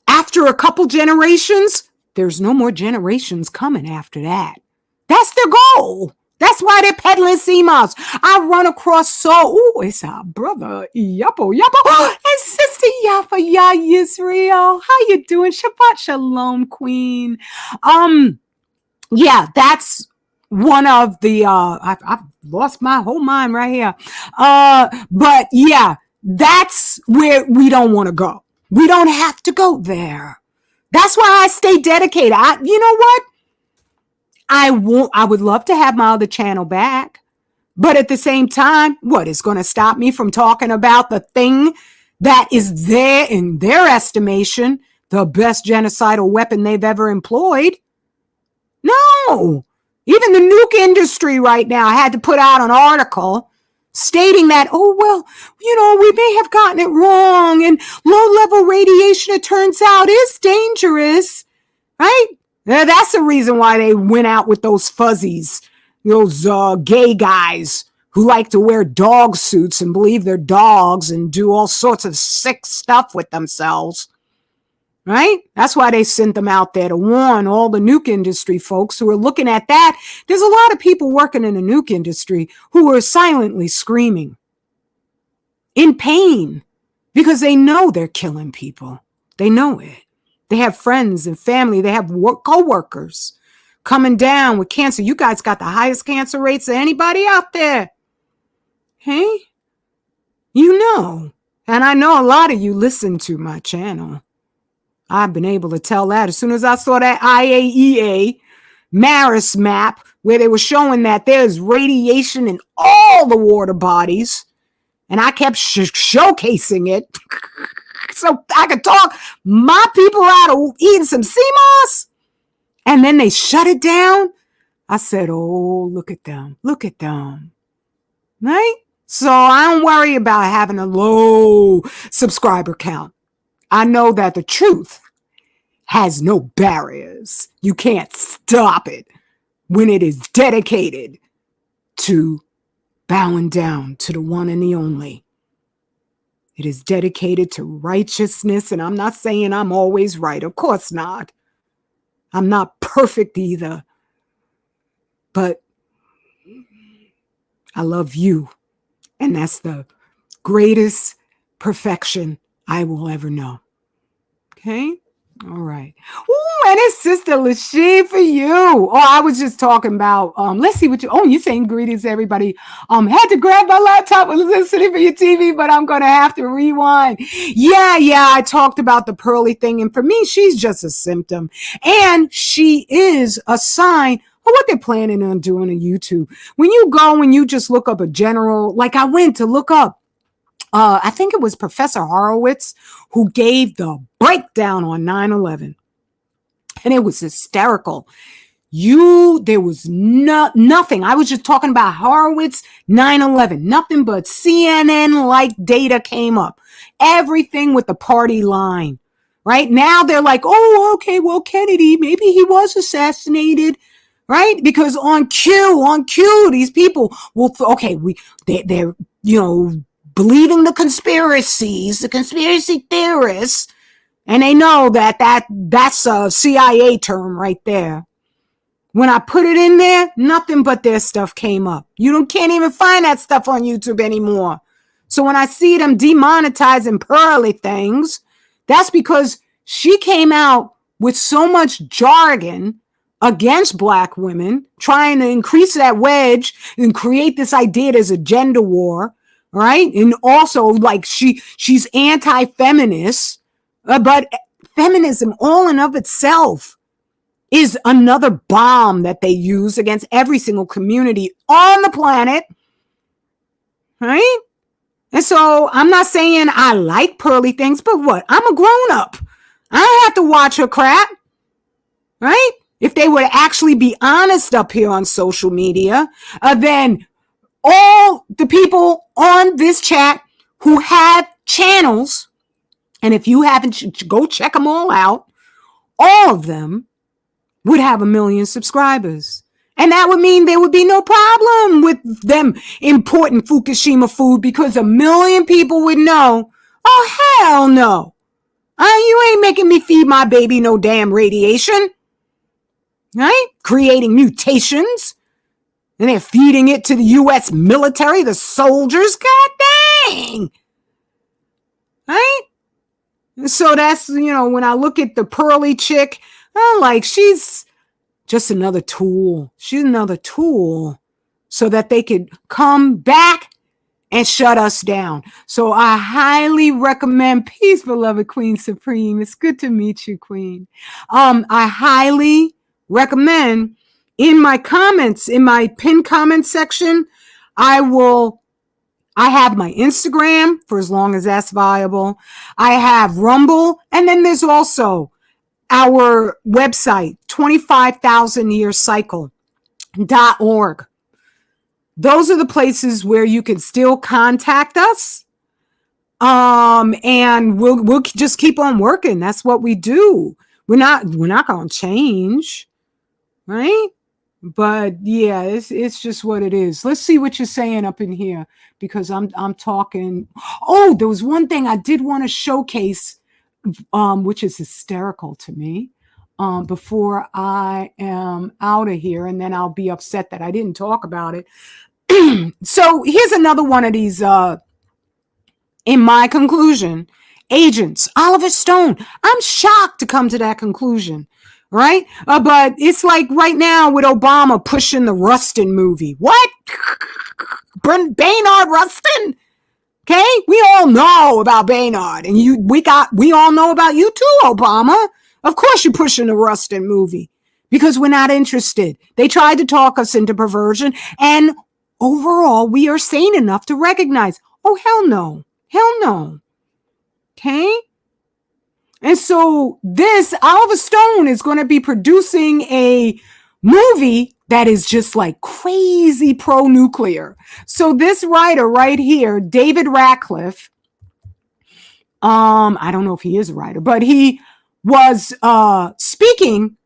after a couple generations, there's no more generations coming after that. That's their goal. That's why they're peddling CMOS. I run across it's our brother, Yappo, and sister Yappa, Ya Yisrael. How you doing? Shabbat Shalom, Queen. Yeah, that's one of the, I've lost my whole mind right here. But yeah, that's where we don't want to go. We don't have to go there. That's why I stay dedicated. You know what? I would love to have my other channel back. But at the same time, what is going to stop me from talking about the thing that is there in their estimation, the best genocidal weapon they've ever employed? No. Even the nuke industry right now had to put out an article stating that, we may have gotten it wrong, and low-level radiation, it turns out, is dangerous, right? That's the reason why they went out with those fuzzies, those gay guys who like to wear dog suits and believe they're dogs and do all sorts of sick stuff with themselves, right? That's why they sent them out there to warn all the nuke industry folks who are looking at that. There's a lot of people working in the nuke industry who are silently screaming in pain because they know they're killing people. They know it. They have friends and family. They have co-workers coming down with cancer. You guys got the highest cancer rates of anybody out there. Hey? You know. And I know a lot of you listen to my channel. I've been able to tell that as soon as I saw that IAEA Maris map where they were showing that there's radiation in all the water bodies. And I kept showcasing it. So I could talk my people out of eating some CMOS. And then they shut it down. I said, oh, look at them. Look at them. Right? So I don't worry about having a low subscriber count. I know that the truth has no barriers. You can't stop it when it is dedicated to bowing down to the one and the only. It is dedicated to righteousness, and I'm not saying I'm always right. Of course not. I'm not perfect either. But I love you, and that's the greatest perfection I will ever know. Okay? All right. Ooh, and it's Sister Lashee for you. Oh, I was just talking about, let's see what you're saying greetings, everybody. Had to grab my laptop and listening for your TV, but I'm going to have to rewind. Yeah, I talked about the Pearly thing. And for me, she's just a symptom. And she is a sign of what they're planning on doing on YouTube. When you go and you just look up a general, like I went to look up, I think it was Professor Horowitz who gave the breakdown on 9/11. And it was hysterical. There was nothing. I was just talking about Horowitz 9/11. Nothing but CNN-like data came up. Everything with the party line. Right? Now they're like, oh, okay, well, Kennedy, maybe he was assassinated. Right? Because on cue, these people will, they're believing the conspiracies, the conspiracy theorists, and they know that's a CIA term right there. When I put it in there, nothing but their stuff came up. Can't even find that stuff on YouTube anymore. So when I see them demonetizing Pearly things, that's because she came out with so much jargon against Black women, trying to increase that wedge and create this idea there's a gender war. Right? And also, like, she's anti-feminist, but feminism all in of itself is another bomb that they use against every single community on the planet. Right? And so I'm not saying I like Pearly things, but what? I'm a grown-up. I don't have to watch her crap. Right? If they were to actually be honest up here on social media, then all the people on this chat who have channels, and if you haven't, go check them all out, all of them would have 1 million subscribers. And that would mean there would be no problem with them importing Fukushima food because 1 million people would know, oh, hell no. You ain't making me feed my baby no damn radiation. right? Creating mutations. And they're feeding it to the U.S. military, the soldiers. God dang. Right? So that's, when I look at the Pearly chick, I'm like, she's just another tool. She's another tool so that they could come back and shut us down. So I highly recommend, peace, beloved Queen Supreme. It's good to meet you, Queen. I highly recommend in my comments, in my pinned comment section, I have my Instagram for as long as that's viable. I have Rumble. And then there's also our website, 25,000yearcycle.org. Those are the places where you can still contact us. And we'll just keep on working. That's what we do. We're not going to change, right? But yeah, it's just what it is. Let's see what you're saying up in here, because I'm talking. Oh, there was one thing I did want to showcase, which is hysterical to me, before I am out of here, and then I'll be upset that I didn't talk about it. So here's another one of these, in my conclusion, agents, Oliver Stone. I'm shocked to come to that conclusion, right? But it's like right now with Obama pushing the Rustin movie. What? Baynard Rustin? Okay, we all know about Baynard, and we all know about you too, Obama. Of course you're pushing the Rustin movie because we're not interested. They tried to talk us into perversion, and overall we are sane enough to recognize, oh, hell no. Hell no. Okay? And so this Oliver Stone is going to be producing a movie that is just like crazy pro-nuclear. So this writer right here, David Ratcliffe, I don't know if he is a writer, but he was speaking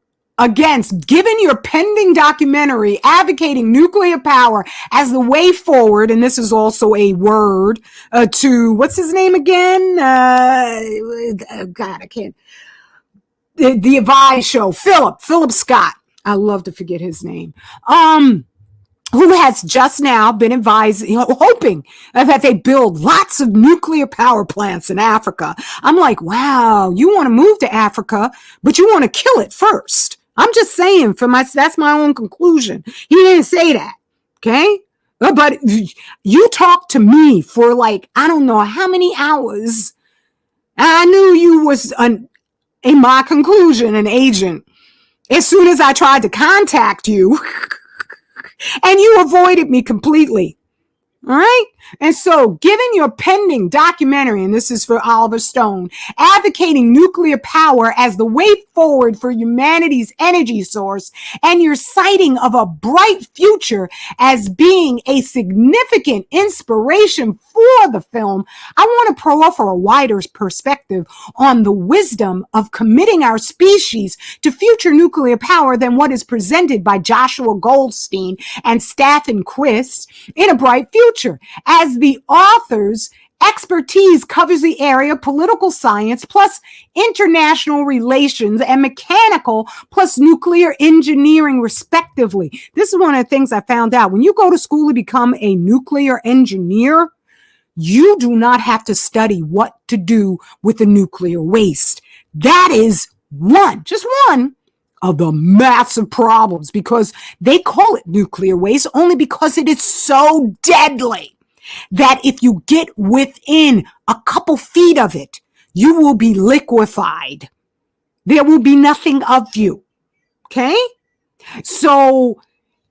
against, given your pending documentary advocating nuclear power as the way forward, and this is also a word to, what's his name again? God, I can't. The Advice Show, Philip Scott. I love to forget his name. Who has just now been advised, hoping that they build lots of nuclear power plants in Africa. I'm like, wow, you want to move to Africa, but you want to kill it first. I'm just saying, that's my own conclusion. He didn't say that, okay? But you talked to me for like, I don't know how many hours. I knew you was, in my conclusion, an agent. As soon as I tried to contact you, and you avoided me completely. All right. And so, given your pending documentary, and this is for Oliver Stone, advocating nuclear power as the way forward for humanity's energy source, and your citing of a bright future as being a significant inspiration for the film, I want to offer a wider perspective on the wisdom of committing our species to future nuclear power than what is presented by Joshua Goldstein and Staffen Quist in A Bright Future. As the author's expertise covers the area of political science plus international relations and mechanical plus nuclear engineering, respectively. This is one of the things I found out. When you go to school to become a nuclear engineer, you do not have to study what to do with the nuclear waste. That is just one of the massive problems, because they call it nuclear waste only because it is so deadly that if you get within a couple feet of it, you will be liquefied. There will be nothing of you. Okay? So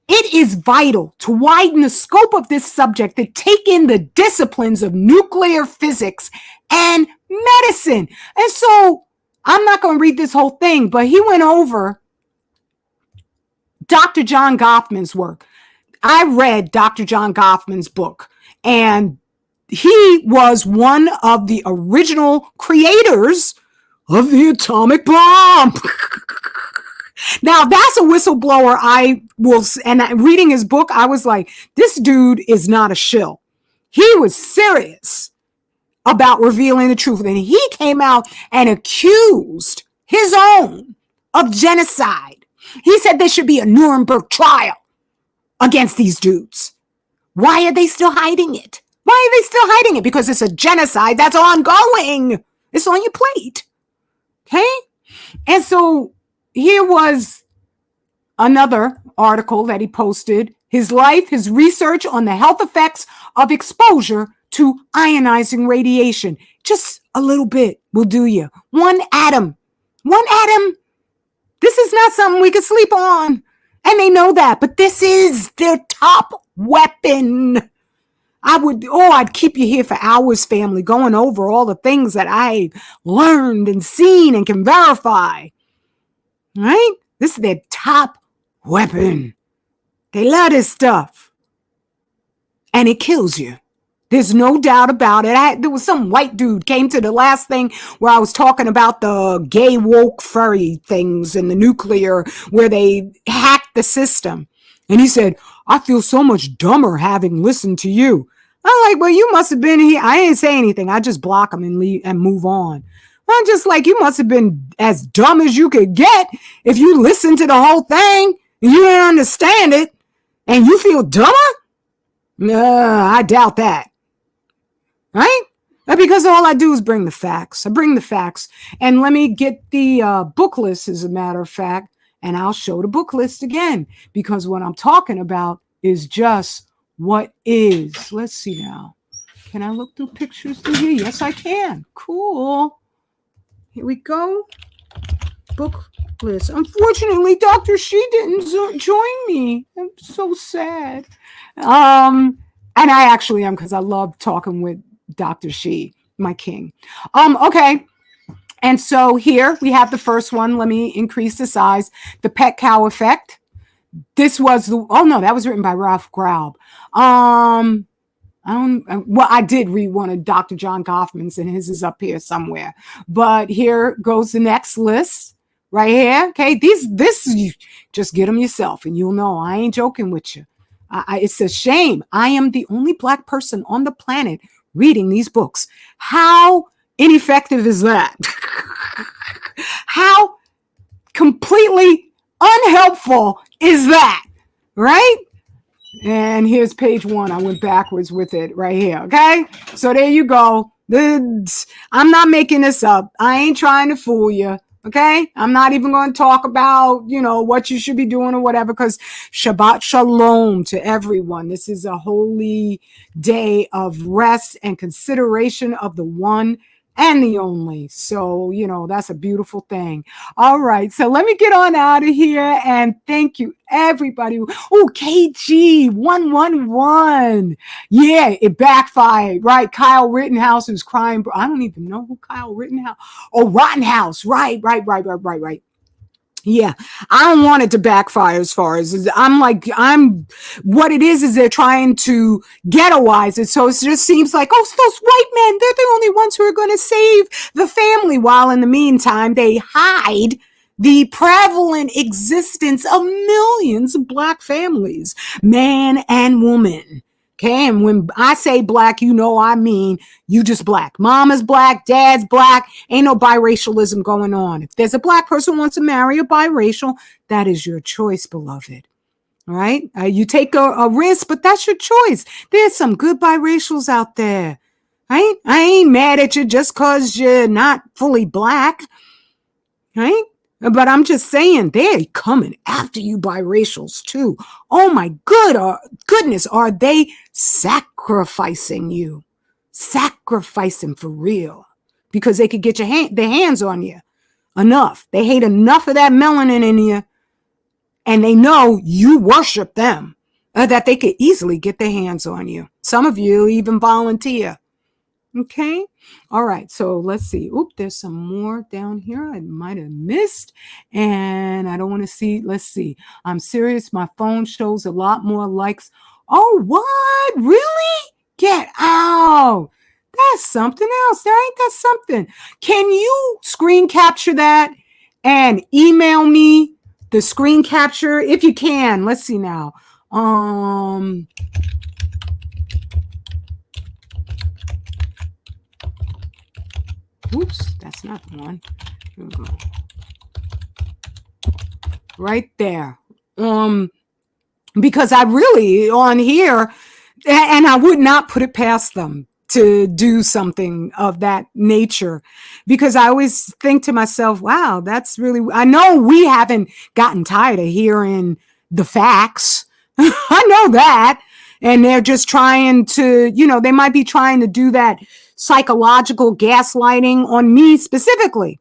it is vital to widen the scope of this subject, to take in the disciplines of nuclear physics and medicine. And so I'm not going to read this whole thing, but he went over Dr. John Goffman's work. I read Dr. John Goffman's book, and he was one of the original creators of the atomic bomb. Now, that's a whistleblower. And reading his book, I was like, this dude is not a shill. He was serious about revealing the truth. And he came out and accused his own of genocide. He said there should be a Nuremberg trial against these dudes. Why are they still hiding it? Why are they still hiding it? Because it's a genocide that's ongoing. It's on your plate. Okay? And so here was another article that he posted. His life, his research on the health effects of exposure to ionizing radiation. Just a little bit will do you. One atom. One atom. This is not something we can sleep on. And they know that. But this is their top weapon. I'd keep you here for hours, family, going over all the things that I learned and seen and can verify. Right? This is their top weapon. They love this stuff. And it kills you. There's no doubt about it. There was some white dude came to the last thing where I was talking about the gay woke furry things and the nuclear where they hacked the system. And he said, I feel so much dumber having listened to you. I'm like, well, you must have been here. I didn't say anything. I just block them and leave and move on. I'm just like, you must have been as dumb as you could get if you listened to the whole thing and you didn't understand it and you feel dumber? I doubt that. Right? Because all I do is bring the facts. I bring the facts. And let me get the book list, as a matter of fact, and I'll show the book list again. Because what I'm talking about is just what is. Let's see now. Can I look through pictures through here? Yes, I can. Cool. Here we go. Book list. Unfortunately, Dr. She didn't join me. I'm so sad. And I actually am, because I love talking with Dr. She, my king. Okay. And so here we have the first one. Let me increase the size. The pet cow effect. This was that was written by Ralph Graub. I did read one of Dr. John Goffman's, and his is up here somewhere. But here goes the next list right here. Okay. This you just get them yourself and you'll know I ain't joking with you. It's a shame. I am the only Black person on the planet reading these books. How ineffective is that? How completely unhelpful is that? Right? And here's page 1. I went backwards with it right here. Okay. So there you go. I'm not making this up. I ain't trying to fool you. Okay. I'm not even going to talk about, what you should be doing or whatever, because Shabbat Shalom to everyone. This is a holy day of rest and consideration of the one and the only. So, that's a beautiful thing. All right. So let me get on out of here and thank you, everybody. Oh, KG 111. Yeah, it backfired, right? Kyle Rittenhouse is crying. I don't even know who Kyle Rittenhouse. Oh, Rottenhouse. Right. Yeah, I don't want it to backfire as far as what it is they're trying to ghettoize it. So it just seems like, those white men, they're the only ones who are going to save the family. While in the meantime, they hide the prevalent existence of millions of Black families, man and woman. Okay, and when I say Black, I mean you just Black. Mama's Black, dad's Black. Ain't no biracialism going on. If there's a Black person who wants to marry a biracial, that is your choice, beloved. All right? You take a risk, but that's your choice. There's some good biracials out there. Right? I ain't mad at you just because you're not fully Black. Right? But I'm just saying, they're coming after you biracials too. Oh my goodness, are they sacrificing you? Sacrificing for real. Because they could get their hands on you. Enough. They hate enough of that melanin in you. And they know you worship them. That they could easily get their hands on you. Some of you even volunteer. Okay. All right. So let's see. Oop, there's some more down here I might have missed. And I don't want to see. Let's see. I'm serious. My phone shows a lot more likes. Oh, what? Really? Get out. That's something else. Ain't that something? Can you screen capture that and email me the screen capture if you can? Let's see now. Oops, that's not the one. Here we go. right there. Because I really on here, and I would not put it past them to do something of that nature, because I always think to myself, wow, that's really, I know we haven't gotten tired of hearing the facts. I know that. And they're just trying to, they might be trying to do that psychological gaslighting on me specifically,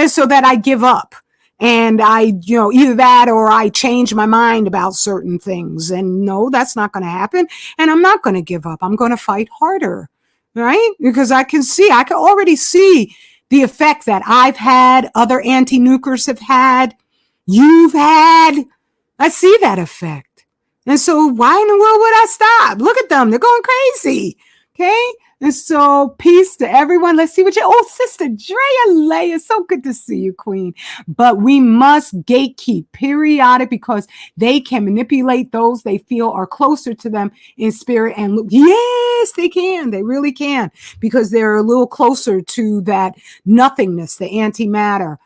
so that I give up. And I, either that or I change my mind about certain things. And no, that's not going to happen. And I'm not going to give up. I'm going to fight harder, right? Because I can already see the effect that I've had, other anti-nukers have had, you've had. I see that effect. And so why in the world would I stop? Look at them. They're going crazy. Okay. And so peace to everyone. Let's see what Sister Drea Lay, it's so good to see you, Queen. But we must gatekeep periodic, because they can manipulate those they feel are closer to them in spirit and look. Yes, they can. They really can, because they're a little closer to that nothingness, the antimatter.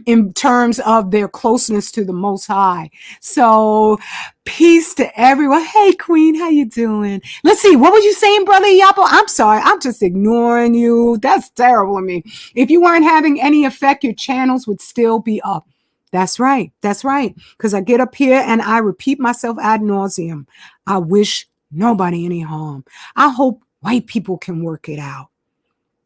In terms of their closeness to the Most High. So peace to everyone. Hey, Queen, how you doing? Let's see. What was you saying, Brother Yapo? I'm sorry. I'm just ignoring you. That's terrible of me. If you weren't having any effect, your channels would still be up. That's right. That's right. Because I get up here and I repeat myself ad nauseum. I wish nobody any harm. I hope white people can work it out.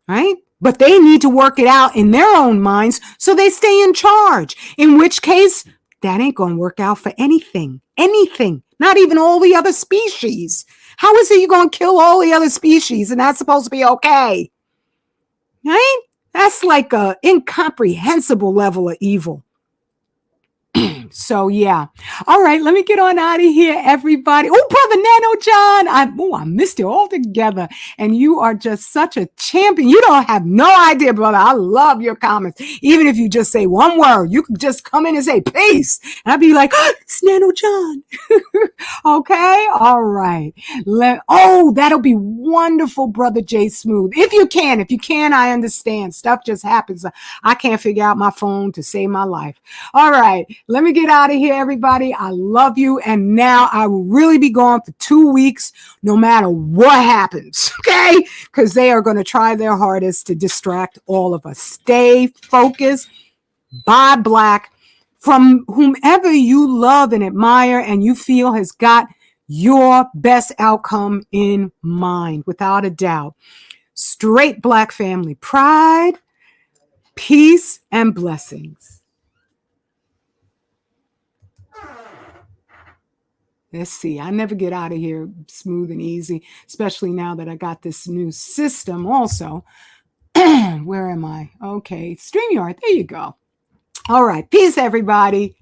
Right? But they need to work it out in their own minds so they stay in charge. In which case, that ain't going to work out for anything. Anything. Not even all the other species. How is it you're going to kill all the other species and that's supposed to be okay? Right? That's like a incomprehensible level of evil. So yeah. All right, let me get on out of here, everybody. Oh, Brother Nano John. I missed you altogether. And you are just such a champion. You don't have no idea, brother. I love your comments. Even if you just say one word, you could just come in and say peace. And I'd be like, oh, it's Nano John. Okay. All right. That'll be wonderful, Brother J Smooth. If you can, I understand. Stuff just happens. I can't figure out my phone to save my life. All right. Let me get out of here, everybody. I love you. And now I will really be gone for 2 weeks, no matter what happens. Okay. Because they are going to try their hardest to distract all of us. Stay focused. Buy black from whomever you love and admire and you feel has got your best outcome in mind, without a doubt. Straight black family pride, peace, and blessings. Let's see. I never get out of here smooth and easy, especially now that I got this new system also. Where am I? Okay. StreamYard. There you go. All right. Peace, everybody.